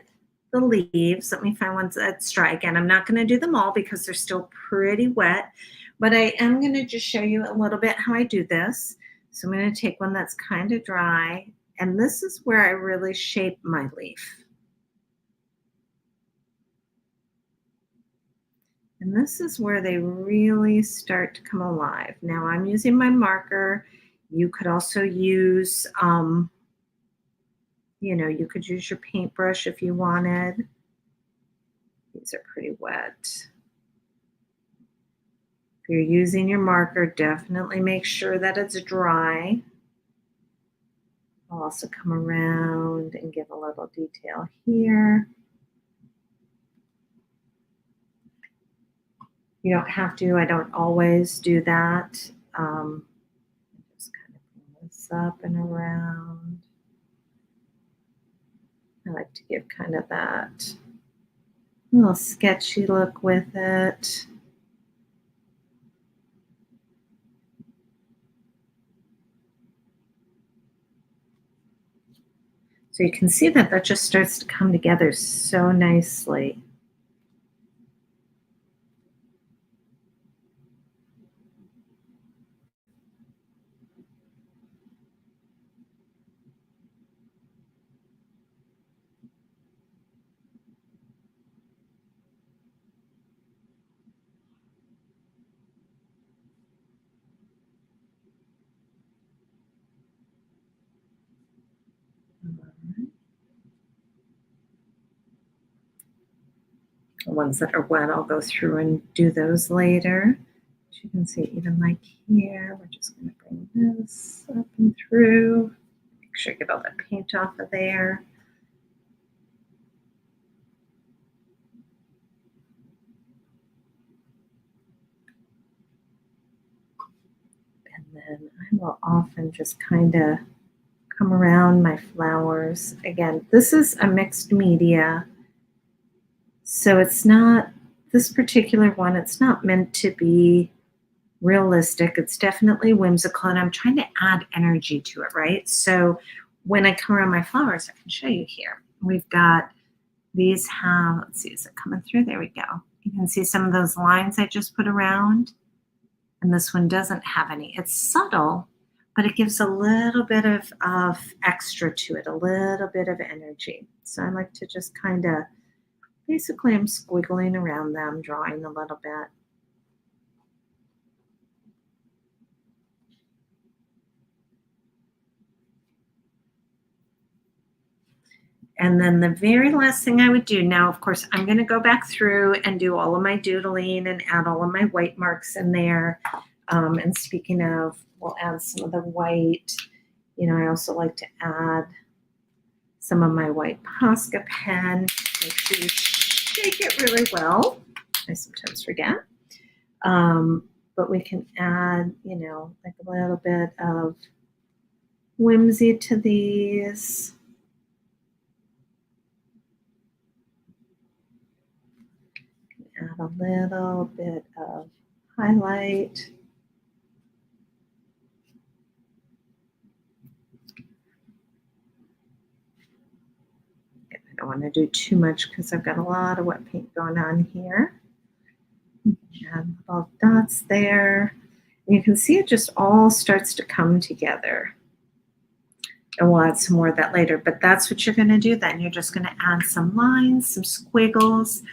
Speaker 2: the leaves, let me find ones that's dry. Again, I'm not going to do them all because they're still pretty wet, but I am going to just show you a little bit how I do this. So I'm going to take one that's kind of dry, and this is where I really shape my leaf. And this is where they really start to come alive. Now I'm using my marker. You could also use, you could use your paintbrush if you wanted. These are pretty wet. If you're using your marker, definitely make sure that it's dry. I'll also come around and give a little detail here. You don't have to. I don't always do that. Just kind of bring this up and around. I like to give kind of that little sketchy look with it. So you can see that just starts to come together so nicely. The ones that are wet, I'll go through and do those later. As you can see, even like here, we're just going to bring this up and through. Make sure I get all that paint off of there. And then I will often just kind of come around my flowers. Again, this is a mixed media. So it's not, this particular one, it's not meant to be realistic. It's definitely whimsical, and I'm trying to add energy to it, right? So when I come around my flowers, I can show you here. We've got these have, let's see, is it coming through? There we go. You can see some of those lines I just put around, and this one doesn't have any. It's subtle, but it gives a little bit of extra to it, a little bit of energy. So I like to just kind of, basically I'm squiggling around them, drawing a little bit. And then the very last thing I would do, now, of course, I'm going to go back through and do all of my doodling and add all of my white marks in there. And speaking of, we'll add some of the white. I also like to add some of my white Posca pen. Make sure you shake it really well. I sometimes forget. But we can add, like a little bit of whimsy to these. Add a little bit of highlight. I don't want to do too much because I've got a lot of wet paint going on here. Add little dots there. And you can see it just all starts to come together. And we'll add some more of that later, but that's what you're going to do then. You're just going to add some lines, some squiggles.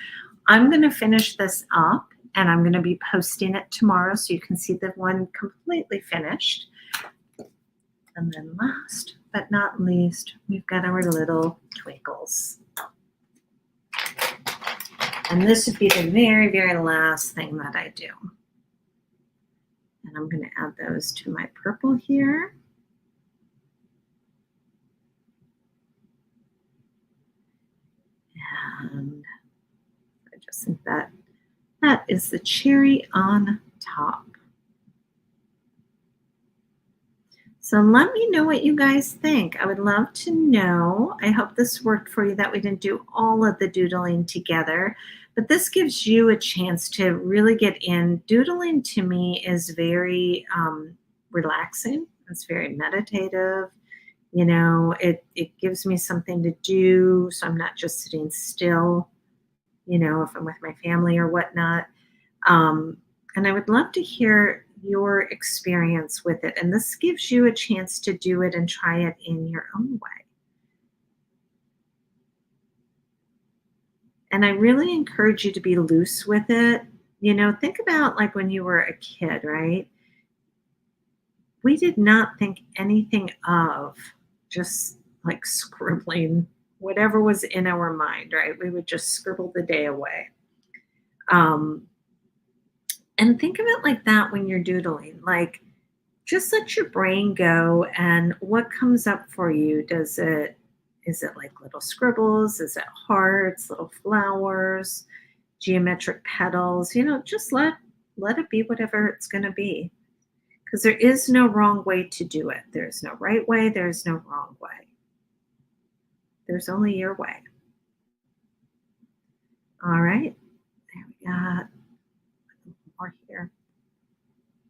Speaker 2: I'm going to finish this up and I'm going to be posting it tomorrow so you can see the one completely finished. And then last but not least, we've got our little twinkles. And this would be the very, very last thing that I do. And I'm going to add those to my purple here. And I just think that is the cherry on top. So let me know what you guys think. I would love to know. I hope this worked for you, that we didn't do all of the doodling together, but this gives you a chance to really get in. Doodling to me is very relaxing. It's very meditative. It gives me something to do, so I'm not just sitting still, if I'm with my family or whatnot. And I would love to hear your experience with it. And this gives you a chance to do it and try it in your own way. And I really encourage you to be loose with it. Think about like when you were a kid, right? We did not think anything of just like scribbling whatever was in our mind, right? We would just scribble the day away. And think of it like that when you're doodling. Like, just let your brain go, and what comes up for you? Is it like little scribbles? Is it hearts, little flowers, geometric petals? Just let it be whatever it's going to be. Because there is no wrong way to do it. There's no right way. There's no wrong way. There's only your way. All right. There we got more here.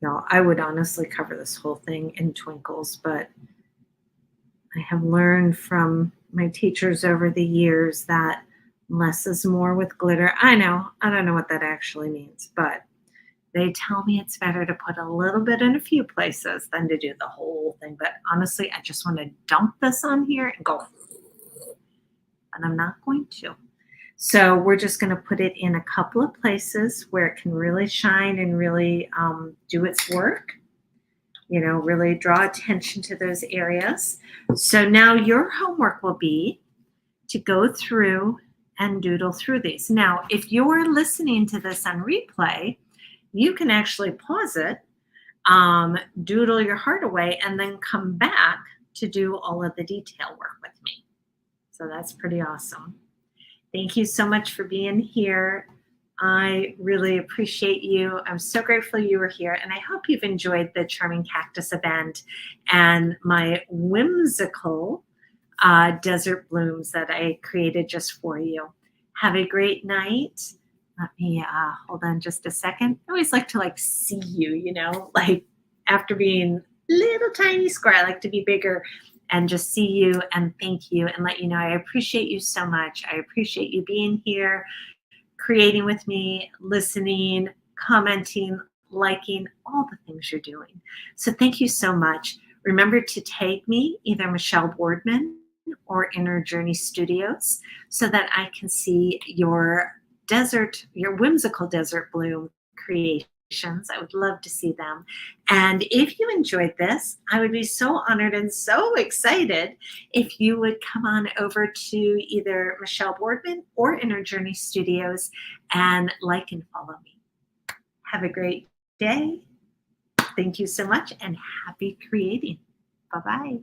Speaker 2: No, I would honestly cover this whole thing in twinkles, but I have learned from my teachers over the years that less is more with glitter. I don't know what that actually means, but they tell me it's better to put a little bit in a few places than to do the whole thing. But honestly, I just want to dump this on here and go, and I'm not going to. So we're just going to put it in a couple of places where it can really shine and really do its work. Really draw attention to those areas. So now your homework will be to go through and doodle through these. Now, if you're listening to this on replay, you can actually pause it, doodle your heart away, and then come back to do all of the detail work with me. So that's pretty awesome. Thank you so much for being here. I really appreciate you. I'm so grateful you were here, and I hope you've enjoyed the Charming Cactus event and my whimsical desert blooms that I created just for you. Have a great night. Let me hold on just a second. I always like to see you, like after being little tiny square, I like to be bigger and just see you and thank you and let you know I appreciate you so much. I appreciate you being here, creating with me, listening, commenting, liking, all the things you're doing. So thank you so much. Remember to tag me, either Michelle Boardman or Inner Journey Studios, so that I can see your whimsical desert bloom creations. I would love to see them. And if you enjoyed this, I would be so honored and so excited if you would come on over to either Michelle Boardman or Inner Journey Studios and like and follow me. Have a great day. Thank you so much and happy creating. Bye-bye.